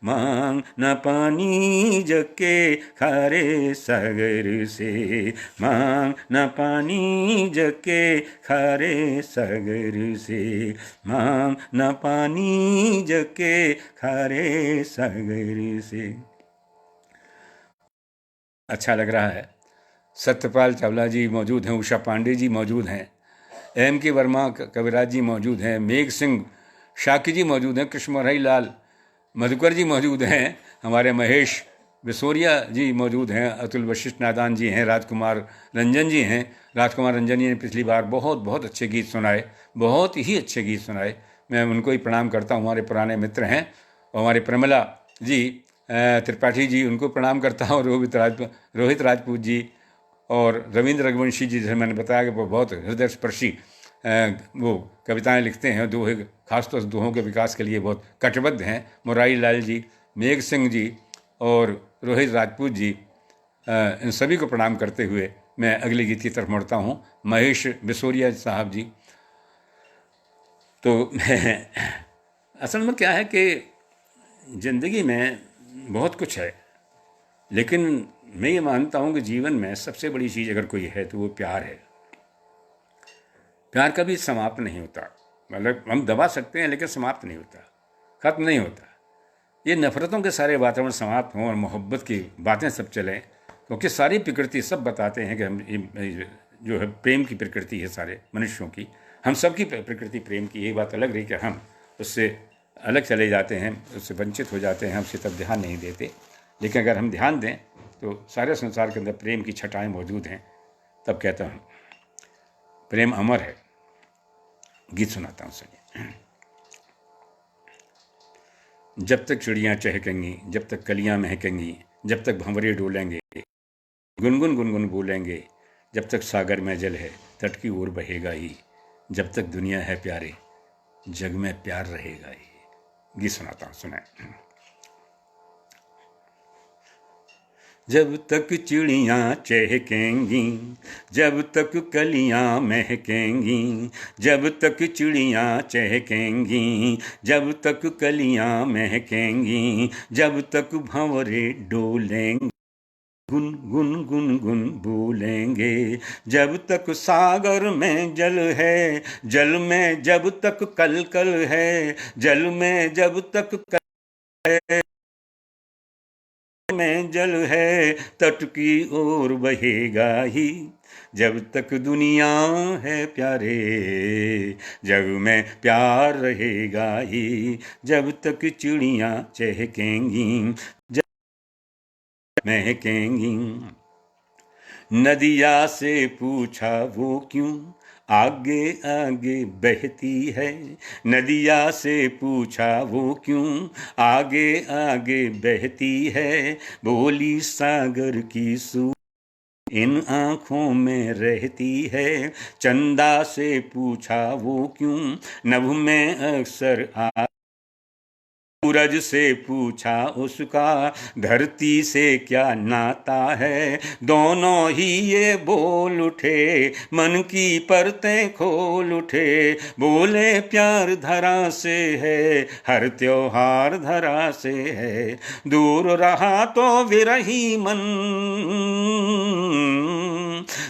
मांग न पानी जग के खारे सागर से, मांग न पानी जग के खारे सागर से, मांग न पानी जग के खारे सागर से। अच्छा लग रहा है। सत्यपाल चावला जी मौजूद हैं, उषा पांडे जी मौजूद हैं, एम के वर्मा कविराज जी मौजूद हैं, मेघ सिंह शाकी जी मौजूद हैं, कृष्णमोहन लाल मधुकर जी मौजूद हैं, हमारे महेश बिसोरिया जी मौजूद हैं, अतुल वशिष्ठ नादान जी हैं, राजकुमार रंजन जी हैं। राजकुमार रंजन जी ने पिछली बार बहुत बहुत अच्छे गीत सुनाए, बहुत ही अच्छे गीत सुनाए। मैं उनको ही प्रणाम करता हूँ, हमारे पुराने मित्र हैं। और हमारे प्रमिला जी त्रिपाठी जी, उनको प्रणाम करता हूँ। रोहित राजपूत जी और रविंद्र रघुवंशी जी, जैसे मैंने बताया कि वो बहुत हृदय स्पर्शी वो कविताएं लिखते हैं, दोहे, खासतौर से दोहों के विकास के लिए बहुत कटिबद्ध हैं। मुरारी लाल जी, मेघ सिंह जी और रोहित राजपूत जी, इन सभी को प्रणाम करते हुए मैं अगले गीत की तरफ मुड़ता हूँ। महेश बिसोरिया साहब जी। तो असल में क्या है कि ज़िंदगी में बहुत कुछ है, लेकिन मैं ये मानता हूँ कि जीवन में सबसे बड़ी चीज़ अगर कोई है तो वो प्यार है। प्यार कभी समाप्त नहीं होता, मतलब हम दबा सकते हैं लेकिन समाप्त नहीं होता, ख़त्म नहीं होता। ये नफ़रतों के सारे वातावरण समाप्त हों और मोहब्बत की बातें सब चलें, क्योंकि सारी प्रकृति सब बताते हैं कि हम जो है प्रेम की प्रकृति है सारे मनुष्यों की, हम सबकी प्रकृति प्रेम की। ये बात अलग रही कि हम उससे अलग चले जाते हैं, उससे वंचित हो जाते हैं, हम उसे तब ध्यान नहीं देते। लेकिन अगर हम ध्यान दें तो सारे संसार के अंदर प्रेम की छटाएं मौजूद हैं। तब कहता हूँ प्रेम अमर है। गीत सुनाता हूँ, सुनिए। जब तक चिड़ियाँ चहकेंगी, जब तक कलियाँ महकेंगी, जब तक भंवरे डोलेंगे, गुनगुन गुनगुन बोलेंगे, जब तक सागर में जल है तट की ओर बहेगा ही, जब तक दुनिया है प्यारे जग में प्यार रहेगा ही। गीत सुनाता हूँ, सुनाए। जब तक चिड़ियाँ चहकेंगी, जब तक कलियाँ महकेंगी, जब तक चिड़ियाँ चहकेंगी, जब तक कलियाँ महकेंगी, जब तक भंवरे डोलेंगे, गुन गुन गुन गुन बोलेंगे, जब तक सागर में जल है, जल में जब तक कल कल है, जल में जब तक कल है, में जल है तट की ओर बहेगा ही, जब तक दुनिया है प्यारे जग में प्यार रहेगा ही, जब तक चिड़ियाँ चहकेंगी, जब महकेंगी। नदिया से पूछा वो क्यों आगे आगे बहती है, नदिया से पूछा वो क्यों आगे आगे बहती है, बोली सागर की सू इन आँखों में रहती है। चंदा से पूछा वो क्यों नभ में अक्सर आ, सूरज से पूछा उसका धरती से क्या नाता है, दोनों ही ये बोल उठे मन की परतें खोल उठे, बोले प्यार धरा से है हर त्योहार धरा से है, दूर रहा तो विरही मन,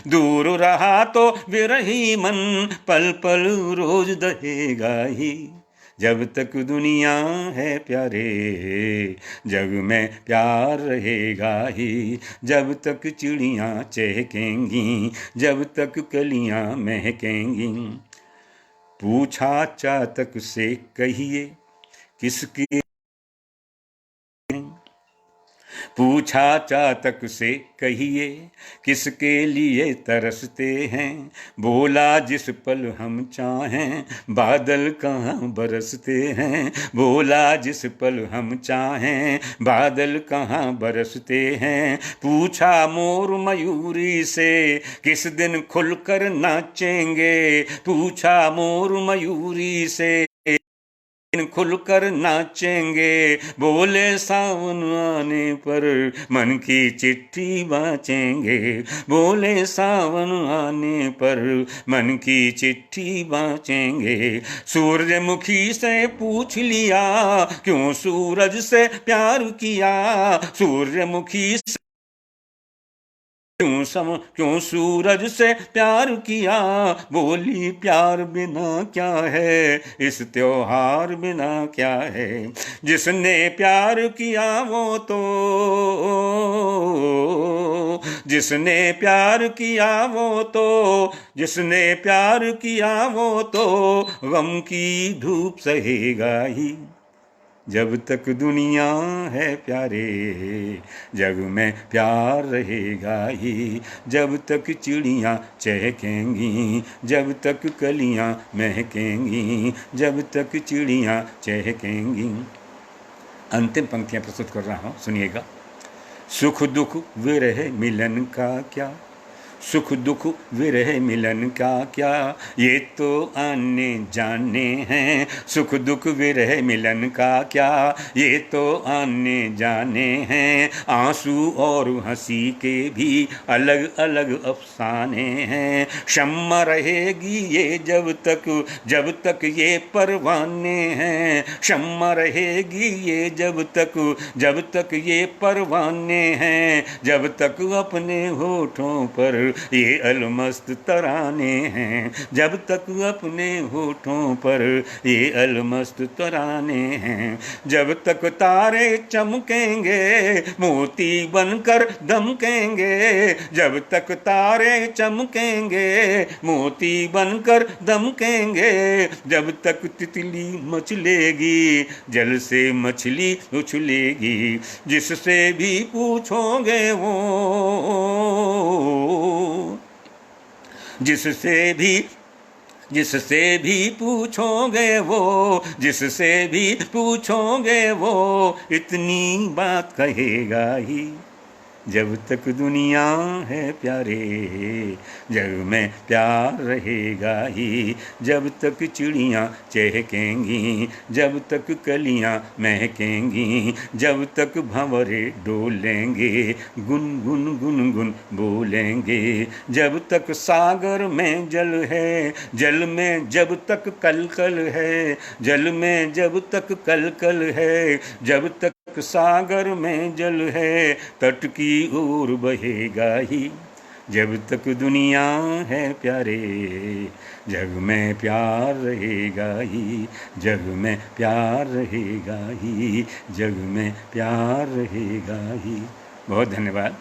दूर रहा तो विरही मन, पल पल रोज दहेगा ही, जब तक दुनिया है प्यारे जग में प्यार रहेगा ही, जब तक चिड़ियाँ चहकेंगी, जब तक कलियाँ महकेंगी। पूछा चातक से कहिए किसके, पूछा चातक से कहिए किसके लिए तरसते हैं, बोला जिस पल हम चाहें बादल कहाँ बरसते हैं, बोला जिस पल हम चाहें बादल कहाँ बरसते हैं। पूछा मोर मयूरी से किस दिन खुलकर नाचेंगे, पूछा मोर मयूरी से खुलकर नाचेंगे, बोले सावन आने पर मन की चिट्ठी बाँचेंगे, बोले सावन आने पर मन की चिट्ठी बाँचेंगे। सूरजमुखी से पूछ लिया क्यों सूरज से प्यार किया, सूरजमुखी से क्यों सूरज से प्यार किया, बोली प्यार बिना क्या है, इस त्योहार बिना क्या है। जिसने प्यार किया वो तो, जिसने प्यार किया वो तो, जिसने प्यार किया वो तो गम की धूप सहेगा ही, जब तक दुनिया है प्यारे जग में प्यार रहेगा ही, जब तक चिड़ियाँ चहकेंगी, जब तक कलियाँ महकेंगी, जब तक चिड़ियाँ चहकेंगी। अंतिम पंक्तियाँ प्रस्तुत कर रहा हूँ, सुनिएगा। सुख दुख विरह मिलन का क्या, सुख दुख विरह मिलन का क्या, ये तो आने जाने हैं, सुख दुख विरह मिलन का क्या, ये तो आने जाने हैं। आंसू और हंसी के भी अलग अलग अफसाने हैं, शम्मा रहेगी ये जब तक ये परवाने हैं, शम्मा रहेगी ये जब तक ये परवाने हैं, जब तक अपने होठों पर ये अलमस्त तराने हैं, जब तक अपने होठों पर ये अलमस्त तराने हैं। जब तक तारे चमकेंगे मोती बनकर दमकेंगे, जब तक तारे चमकेंगे मोती बनकर दमकेंगे, जब तक तितली मचलेगी जल से मछली उछलेगी, जिससे भी पूछोगे वो, जिससे भी पूछोगे वो, जिससे भी पूछोगे वो इतनी बात कहेगा ही, जब तक दुनिया है प्यारे जग में प्यार रहेगा ही, जब तक चिड़ियाँ चहकेंगी, जब तक कलियाँ महकेंगी, जब तक भंवरे डोलेंगे गुन गुन गुन गुन बोलेंगे, जब तक सागर में जल है, जल में जब तक कलकल है, जल में जब तक कलकल है, जब तक सागर में जल है तट की ओर बहेगा ही, जब तक दुनिया है प्यारे जग में प्यार रहेगा ही, जग में प्यार रहेगा ही, जग में प्यार रहेगा ही। बहुत धन्यवाद।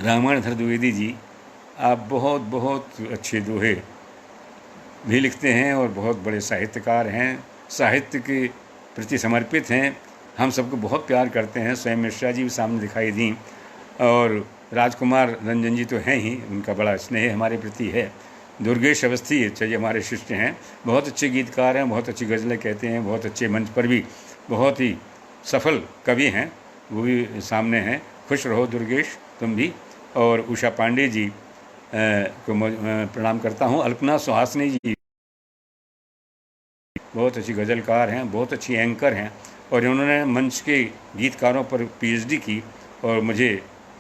रामायणधर द्विवेदी जी, आप बहुत बहुत अच्छे दोहे भी लिखते हैं और बहुत बड़े साहित्यकार हैं, साहित्य के प्रति समर्पित हैं, हम सबको बहुत प्यार करते हैं। स्वयं मिश्रा जी भी सामने दिखाई दी और राजकुमार रंजन जी तो हैं ही, उनका बड़ा स्नेह हमारे प्रति है। दुर्गेश अवस्थी चाहिए हमारे शिष्य हैं, बहुत अच्छे गीतकार हैं, बहुत अच्छी गज़लें कहते हैं, बहुत अच्छे मंच पर भी बहुत ही सफल कवि हैं, वो भी सामने हैं। खुश रहो दुर्गेश तुम भी। और उषा पांडे जी को प्रणाम करता हूँ। अल्पना सुहासनी जी बहुत अच्छी गज़लकार हैं, बहुत अच्छी एंकर हैं और इन्होंने मंच के गीतकारों पर पीएचडी की और मुझे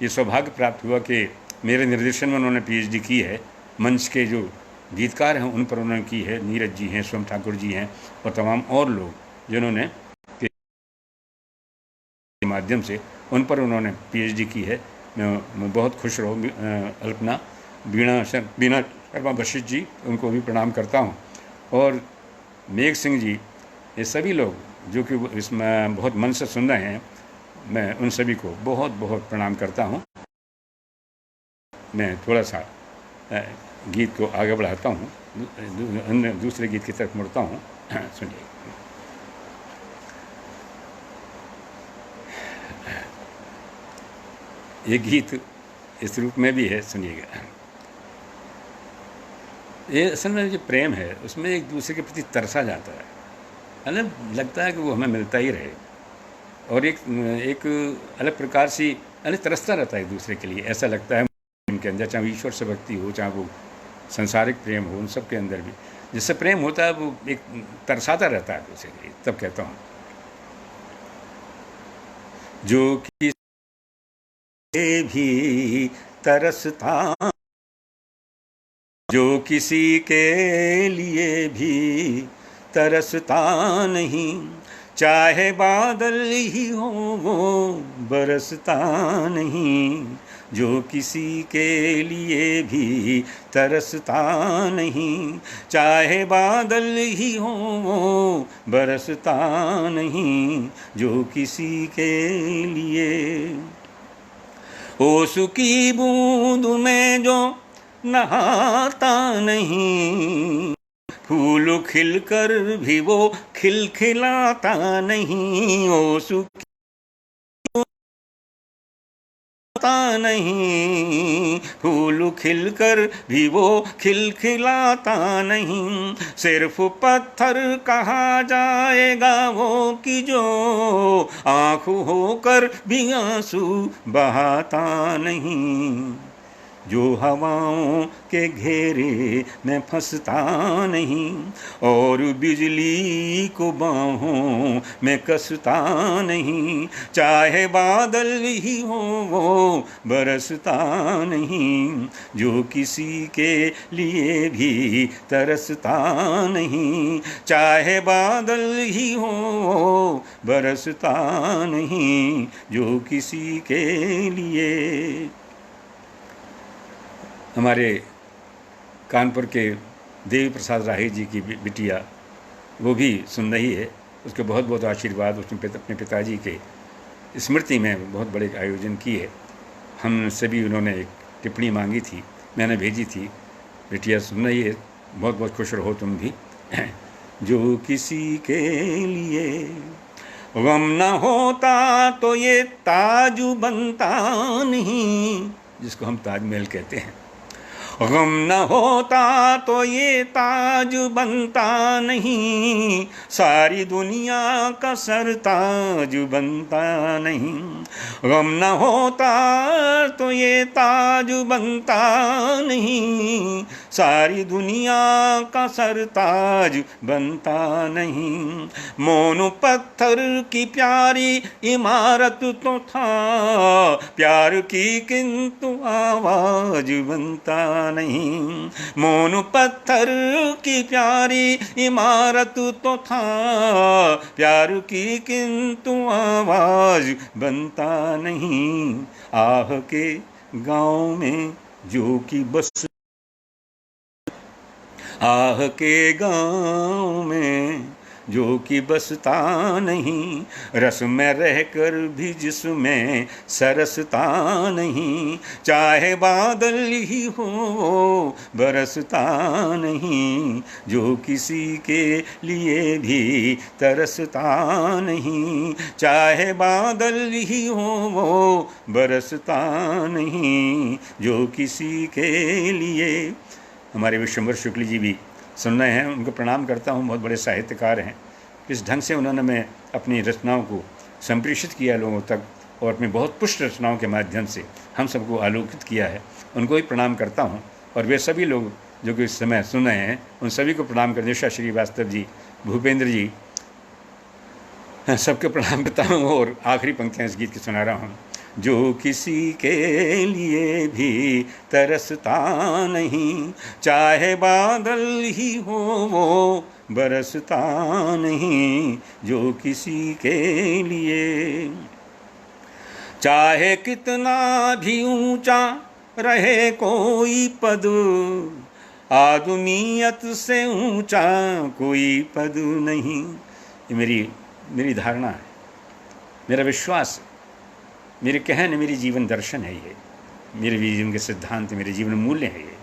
ये सौभाग्य प्राप्त हुआ कि मेरे निर्देशन में उन्होंने पीएचडी की है। मंच के जो गीतकार हैं उन पर उन्होंने की है, नीरज जी हैं, स्वयं ठाकुर जी हैं और तमाम और लोग जिन्होंने के माध्यम से उन पर उन्होंने पीएचडी की है। मैं बहुत खुश रहूँ। अल्पना, बीणा शर्मा बशीष जी, उनको भी प्रणाम करता हूँ और मेघ सिंह जी, ये सभी लोग जो कि इसमें बहुत मन से सुन रहे हैं, मैं उन सभी को बहुत बहुत प्रणाम करता हूँ। मैं थोड़ा सा गीत को आगे बढ़ाता हूँ, दूसरे गीत की तरफ मुड़ता हूँ। सुनिए। ये गीत इस रूप में भी है, सुनिएगा। ये असल में जो प्रेम है उसमें एक दूसरे के प्रति तरसा जाता है ना, लगता है कि वो हमें मिलता ही रहे, और एक एक अलग प्रकार से तरसता रहता है एक दूसरे के लिए, ऐसा लगता है उनके अंदर, चाहे ईश्वर से भक्ति हो, चाहे वो संसारिक प्रेम हो, उन सब के अंदर भी जिससे प्रेम होता है वो एक तरसाता रहता है दूसरे के लिए। तब कहता हूँ, जो किसी भी तरसता, जो किसी के लिए भी तरसता नहीं, चाहे बादल ही हो वो बरसता नहीं, जो किसी के लिए भी तरसता नहीं, चाहे बादल ही हो वो बरसता नहीं, जो किसी के लिए। ओस की बूंद में जो नहाता नहीं, फूल खिलकर भी वो खिलखिलाता नहीं, ओस नहीं, फूल खिलकर भी वो खिलखिलाता नहीं, सिर्फ पत्थर कहा जाएगा वो कि जो आँख होकर भी आंसू बहाता नहीं, जो हवाओं के घेरे में फंसता नहीं, और बिजली को बाहों में कसता नहीं, चाहे बादल ही हो वो बरसता नहीं, जो किसी के लिए भी तरसता नहीं, चाहे बादल ही हो वो बरसता नहीं, जो किसी के लिए। हमारे कानपुर के देवी प्रसाद राही जी की बिटिया वो भी सुन रही है, उसके बहुत बहुत आशीर्वाद। उसने अपने पिताजी के स्मृति में बहुत बड़े आयोजन किए, हमसे भी उन्होंने एक टिप्पणी मांगी थी, मैंने भेजी थी। बिटिया सुन रही है, बहुत बहुत खुश रहो तुम भी। जो किसी के लिए गम न होता तो ये ताज बनता नहीं, जिसको हम ताजमहल कहते हैं, गम न होता तो ये ताज बनता नहीं, सारी दुनिया का सरताज बनता नहीं, गम न होता तो ये ताज बनता नहीं, सारी दुनिया का सरताज बनता नहीं, मोन पत्थर की प्यारी इमारत तो था प्यार की, किंतु आवाज बनता नहीं, मोन पत्थर की प्यारी इमारत तो था प्यार की, किंतु आवाज बनता नहीं, आह के गाँव में जो कि बस, आह के गाँव में जो कि बसता नहीं, रस में रहकर भी जिसमें सरसता नहीं, चाहे बादल ही हो बरसता नहीं, जो किसी के लिए भी तरसता नहीं, चाहे बादल ही हो वो बरसता नहीं, जो किसी के लिए। हमारे विश्वम्भर शुक्ल जी भी सुन रहे हैं, उनको प्रणाम करता हूँ, बहुत बड़े साहित्यकार हैं। किस ढंग से उन्होंने मैं अपनी रचनाओं को संप्रेषित किया लोगों तक, और अपनी बहुत पुष्ट रचनाओं के माध्यम से हम सबको आलोकित किया है, उनको भी प्रणाम करता हूँ। और वे सभी लोग जो कि इस समय सुन रहे हैं, उन सभी को प्रणाम करते, उषा श्रीवास्तव जी, भूपेंद्र जी, सबके प्रणाम करता हूँ। और आखिरी पंक्तियाँ इस गीत की सुना रहा हूँ। जो किसी के लिए भी तरसता नहीं, चाहे बादल ही हो वो बरसता नहीं, जो किसी के लिए। चाहे कितना भी ऊंचा रहे कोई पद, आदमियत से ऊंचा कोई पद नहीं। ये मेरी धारणा है, मेरा विश्वास है, मेरे कहने, मेरी जीवन दर्शन है ये, मेरे जीवन के सिद्धांत, मेरे जीवन मूल्य है ये,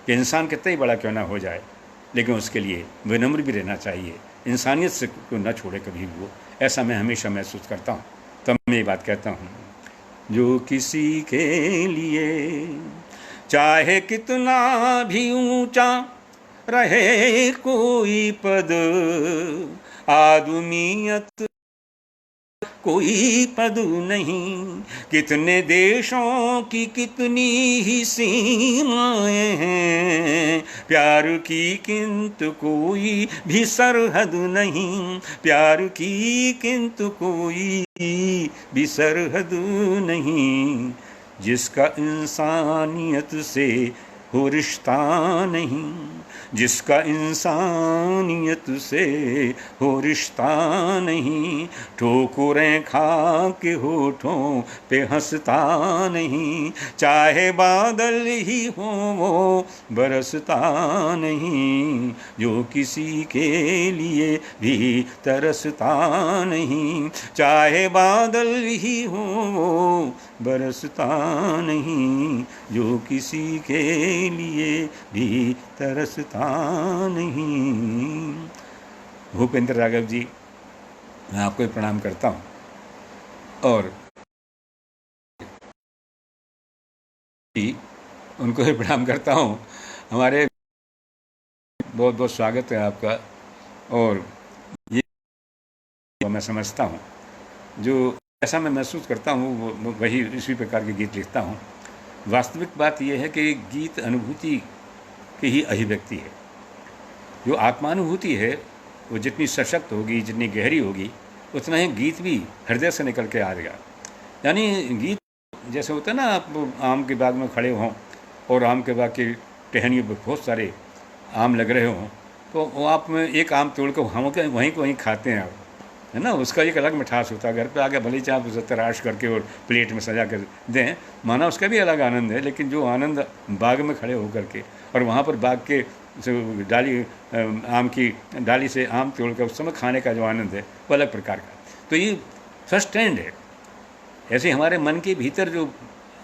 कि इंसान कितना ही बड़ा क्यों ना हो जाए, लेकिन उसके लिए विनम्र भी रहना चाहिए, इंसानियत से को न छोड़े कभी भी वो। ऐसा मैं हमेशा महसूस करता हूँ। तब मैं ये बात कहता हूँ जो किसी के लिए। चाहे कितना भी ऊंचा रहे कोई पद, आदमियत कोई पद नहीं। कितने देशों की कितनी ही सीमाएं हैं, प्यार की किंतु कोई भी सरहद नहीं। प्यार की किंतु कोई भी सरहद नहीं। जिसका इंसानियत से हो रिश्ता नहीं, जिसका इंसानियत से हो रिश्ता नहीं। ठोकरें खा के होठों पे हंसता नहीं। चाहे बादल ही हो वो बरसता नहीं। जो किसी के लिए भी तरसता नहीं। चाहे बादल ही हो वो बरसता नहीं। जो किसी के लिए भी तरसता नहीं। भूपेंद्र राघव जी, मैं आपको प्रणाम करता हूँ और उनको भी प्रणाम करता हूँ। हमारे बहुत बहुत स्वागत है आपका। और ये मैं समझता हूँ, जो ऐसा मैं महसूस करता हूँ वही इसी प्रकार के गीत लिखता हूँ। वास्तविक बात यह है कि गीत अनुभूति की ही अभिव्यक्ति है। जो आत्मानुभूति है वो जितनी सशक्त होगी, जितनी गहरी होगी, उतना ही गीत भी हृदय से निकल के आएगा। यानी गीत जैसे होता है ना, आप आम के बाग में खड़े हों और आम के बाग की टहनियों पर बहुत सारे आम लग रहे हों, तो आप में एक आम तोड़ कर वहीं को वहीं खाते हैं आप, है ना। उसका एक अलग मिठास होता है। घर पे आके भले चाहे उसे तराश करके और प्लेट में सजा कर दें, माना उसका भी अलग आनंद है। लेकिन जो आनंद बाग में खड़े होकर के और वहाँ पर बाग के डाली आम की डाली से आम तोड़कर उस समय खाने का जो आनंद है वो अलग प्रकार का। तो ये फर्स्ट हैंड है। ऐसे हमारे मन के भीतर जो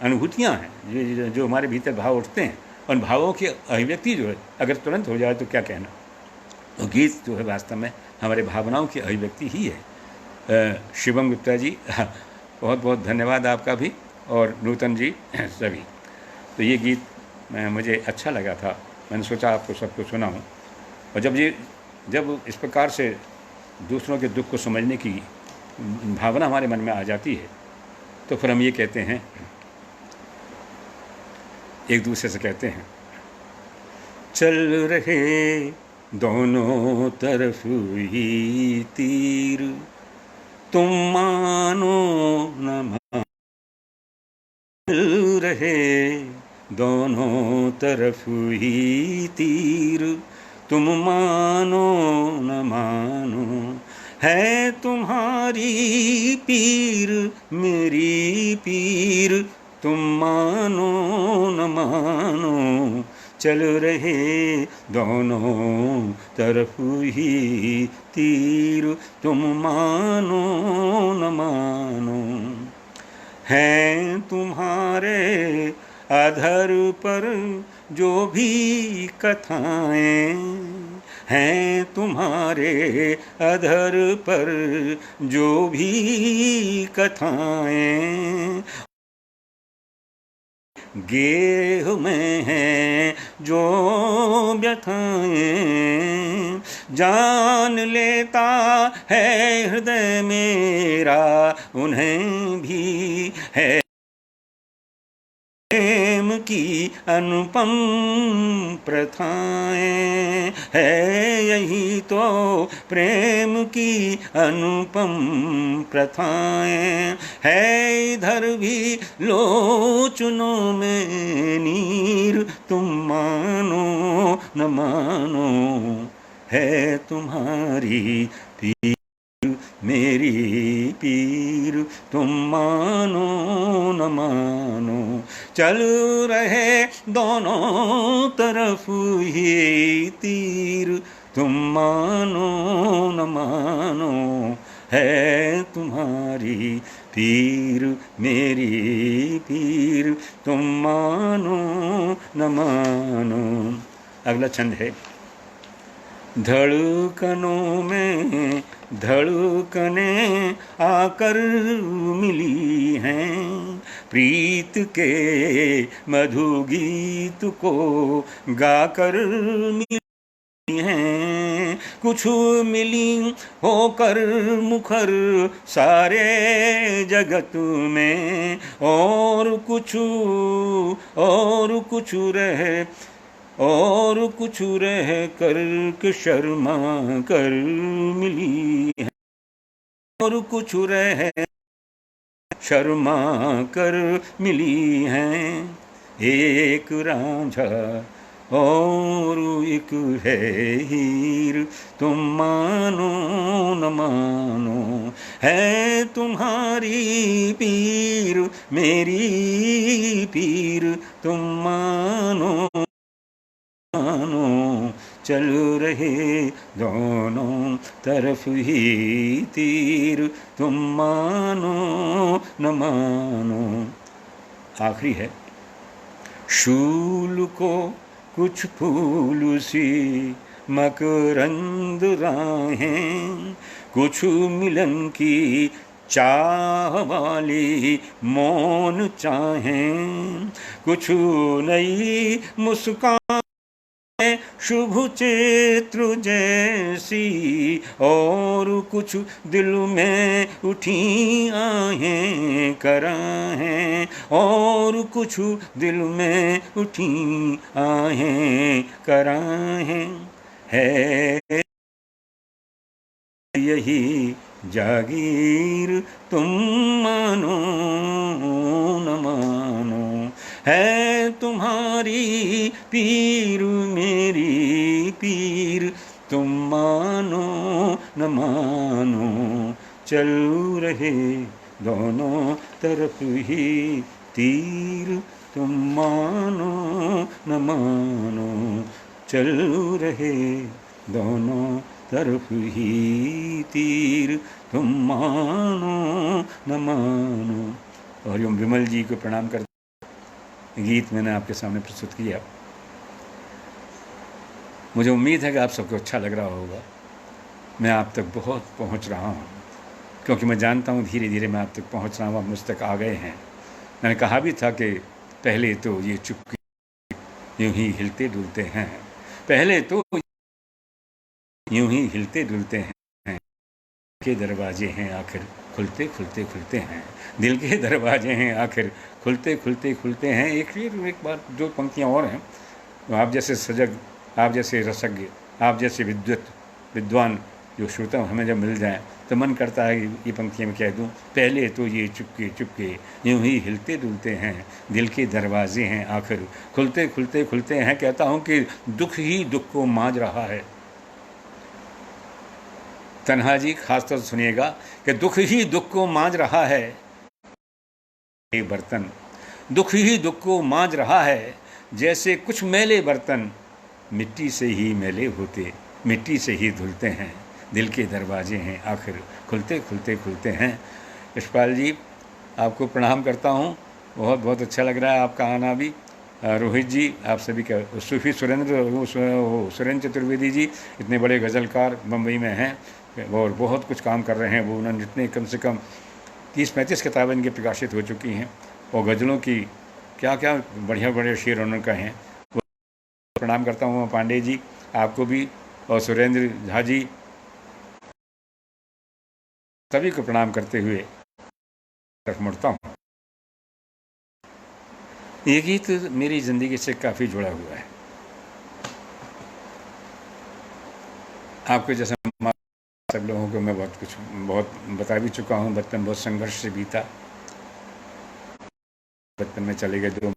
अनुभूतियाँ हैं, जो हमारे भीतर भाव उठते हैं, उन भावों की अभिव्यक्ति जो है अगर तुरंत हो जाए तो क्या कहना। तो गीत जो है वास्तव में हमारे भावनाओं की अभिव्यक्ति ही है। शिवम गुप्ता जी, बहुत बहुत धन्यवाद आपका भी, और नूतन जी सभी। तो ये गीत मुझे अच्छा लगा था, मैंने सोचा आपको सबको सुनाऊं। और जब इस प्रकार से दूसरों के दुख को समझने की भावना हमारे मन में आ जाती है, तो फिर हम ये कहते हैं, एक दूसरे से कहते हैं, चल रहे दोनों तरफ ही तीर, तुम मानो न मानो। चल रहे दोनों तरफ ही तीर, तुम मानो न मानो। है तुम्हारी पीर मेरी पीर, तुम मानो न मानो। चल रहे दोनों तरफ ही तीर, तुम मानो न मानो। हैं तुम्हारे अधर पर जो भी कथाएं, हैं तुम्हारे अधर पर जो भी कथाएं। गेह में हैं जो व्यथाएं, जान लेता है हृदय मेरा उन्हें भी। है प्रेम की अनुपम प्रथाएं, है यही तो प्रेम की अनुपम प्रथाएं। है इधर भी लोचनों में नीर, तुम मानो न मानो। है तुम्हारी पीर मेरी पीर, तुम मानो न मानो। चल रहे दोनों तरफ ही तीर, तुम मानो न मानो। है तुम्हारी पीर मेरी पीर, तुम मानो न मानो। अगला छंद है, धड़कनों में धड़कने आकर मिली हैं, प्रीत के मधु गीत को गाकर मिली हैं। कुछ मिली होकर मुखर सारे जगत में, और कुछ रह कर के शर्मा कर मिली है, और कुछ रह शर्मा कर मिली हैं। एक रांझा और एक है हीर, तुम मानो न मानो, है तुम्हारी पीर मेरी पीर, तुम मानो चल रहे दोनों तरफ ही तीर, तुम मानो न मानो। आखिरी है, शूल को कुछ फूल सी मकरंद राहें, कुछ मिलन की चाह वाली मौन चाहें, कुछ नई मुस्कान शुभ चित्र जैसी, और कुछ दिल में उठी आहें कराहें, और कुछ दिल में उठी आहें कराहें। है यही जागीर, तुम मानो न मानो, है तुम्हारी पीर मेरी पीर, तुम मानो न मानो, चल रहे दोनों तरफ ही तीर, तुम मानो न मानो, चल रहे दोनों तरफ ही तीर, तुम मानो न मानो। हरिओम विमल जी को प्रणाम करते गीत मैंने आपके सामने प्रस्तुत किया। मुझे उम्मीद है कि आप सबको अच्छा लग रहा होगा। मैं आप तक बहुत पहुंच रहा हूं, क्योंकि मैं जानता हूं धीरे धीरे मैं आप तक पहुंच रहा हूं, आप मुझ तक आ गए हैं। मैंने कहा भी था कि पहले तो ये चुप्पी यूं ही हिलते डुलते हैं, पहले तो यूं ही हिलते डुलते हैं, के दरवाजे हैं आखिर खुलते खुलते खुलते हैं, दिल के दरवाजे हैं आखिर खुलते खुलते खुलते हैं। एक बार दो पंक्तियाँ और हैं। तो आप जैसे सजग, आप जैसे रसज्ञ, आप जैसे विद्वान जो श्रोता हमें जब मिल जाएं तो मन करता है ये पंक्तियाँ मैं कह दूं। पहले तो ये चुपके चुपके यूं ही हिलते डुलते हैं, दिल के दरवाजे हैं आखिर खुलते खुलते खुलते हैं। कहता हूँ कि दुख ही दुख को मांझ रहा है। तन्हा जी खासतौर से सुनिएगा कि दुख ही दुख को मांझ रहा है, ये बर्तन दुख ही दुख को मांझ रहा है, जैसे कुछ मैले बर्तन मिट्टी से ही मैले होते, मिट्टी से ही धुलते हैं, दिल के दरवाजे हैं आखिर खुलते खुलते खुलते हैं। यशपाल जी आपको प्रणाम करता हूँ, बहुत बहुत अच्छा लग रहा है आपका आना भी। रोहित जी आप सभी का, सूफी सुरेंद्र चतुर्वेदी जी इतने बड़े गज़लकार मुंबई में हैं और बहुत कुछ काम कर रहे हैं। वो उन्होंने जितने कम से कम 30-35 किताबें इनकी प्रकाशित हो चुकी हैं, और गज़लों की क्या क्या बढ़िया बढ़िया शेर उनका हैं। प्रणाम करता हूँ पांडे जी आपको भी, और सुरेंद्र झा जी सभी को प्रणाम करते हुए तरफ मुड़ता हूँ। ये गीत मेरी ज़िंदगी से काफ़ी जुड़ा हुआ है। आपको जैसा सब लोगों को मैं बहुत बता भी चुका हूँ। बचपन बहुत संघर्ष से बीता। बचपन में चले गए 2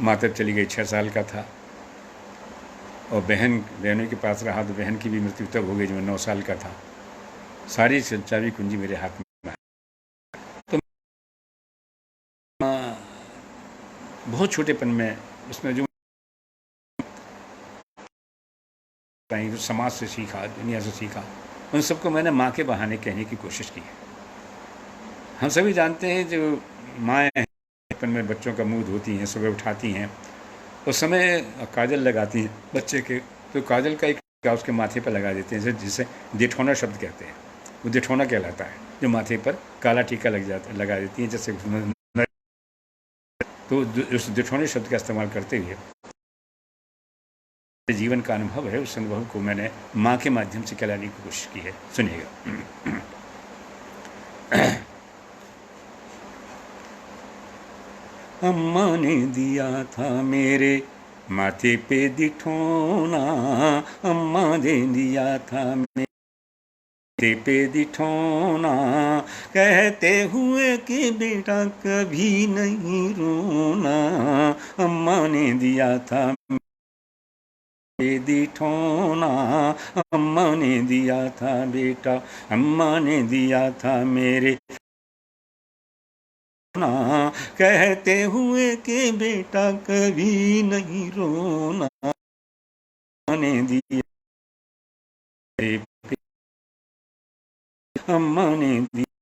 माँ तब चली गई, 6 साल का था, और बहनों के पास रहा तो बहन की भी मृत्यु तब हो गई जब मैं 9 साल का था। सारी चाबी कुंजी मेरे हाथ में। तो बहुत छोटेपन में उसमें जो समाज से सीखा, दुनिया से सीखा, उन सबको मैंने माँ के बहाने कहने की कोशिश की है। हम सभी जानते हैं जो माएँ बचपन में बच्चों का मुँह धोती हैं, सुबह उठाती हैं, उस समय काजल लगाती हैं बच्चे के, तो काजल का एक क्या उसके माथे पर लगा देते हैं, जिसे जेठौना शब्द कहते हैं। वो जेठौना कहलाता है, जो माथे पर काला टीका लगा देती हैं, जैसे तो उस जेठौने शब्द का इस्तेमाल करते हुए जीवन का अनुभव है, उस अनुभव को मैंने माँ के माध्यम से कहलाने की कोशिश की है। सुनिएगा। अम्मा ने दिया था मेरे माथे पे दिठौना, अम्मा ने दिया था माथे पे दिठौना, कहते हुए कि बेटा कभी नहीं रोना, अम्मा ने दिया था दिठौना, अम्मा ने दिया था बेटा, अम्मा ने दिया था मेरे ना, कहते हुए कि बेटा कभी नहीं रोना, ने दिया अम्मा ने दिया,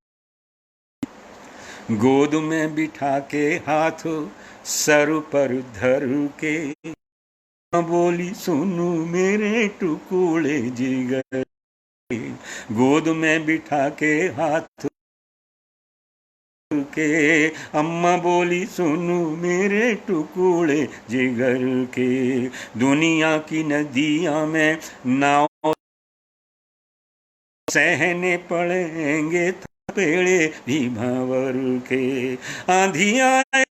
गोद में बिठा के हाथ सर पर धर के, बोली सुनू मेरे टुकड़े जिगर, गोद में बिठा के हाथ के, अम्मा बोली सुनू मेरे टुकड़े जिगर के, दुनिया की नदियां में नाव सहने पड़ेंगे थपेड़े भी भंवर के, आंधी आए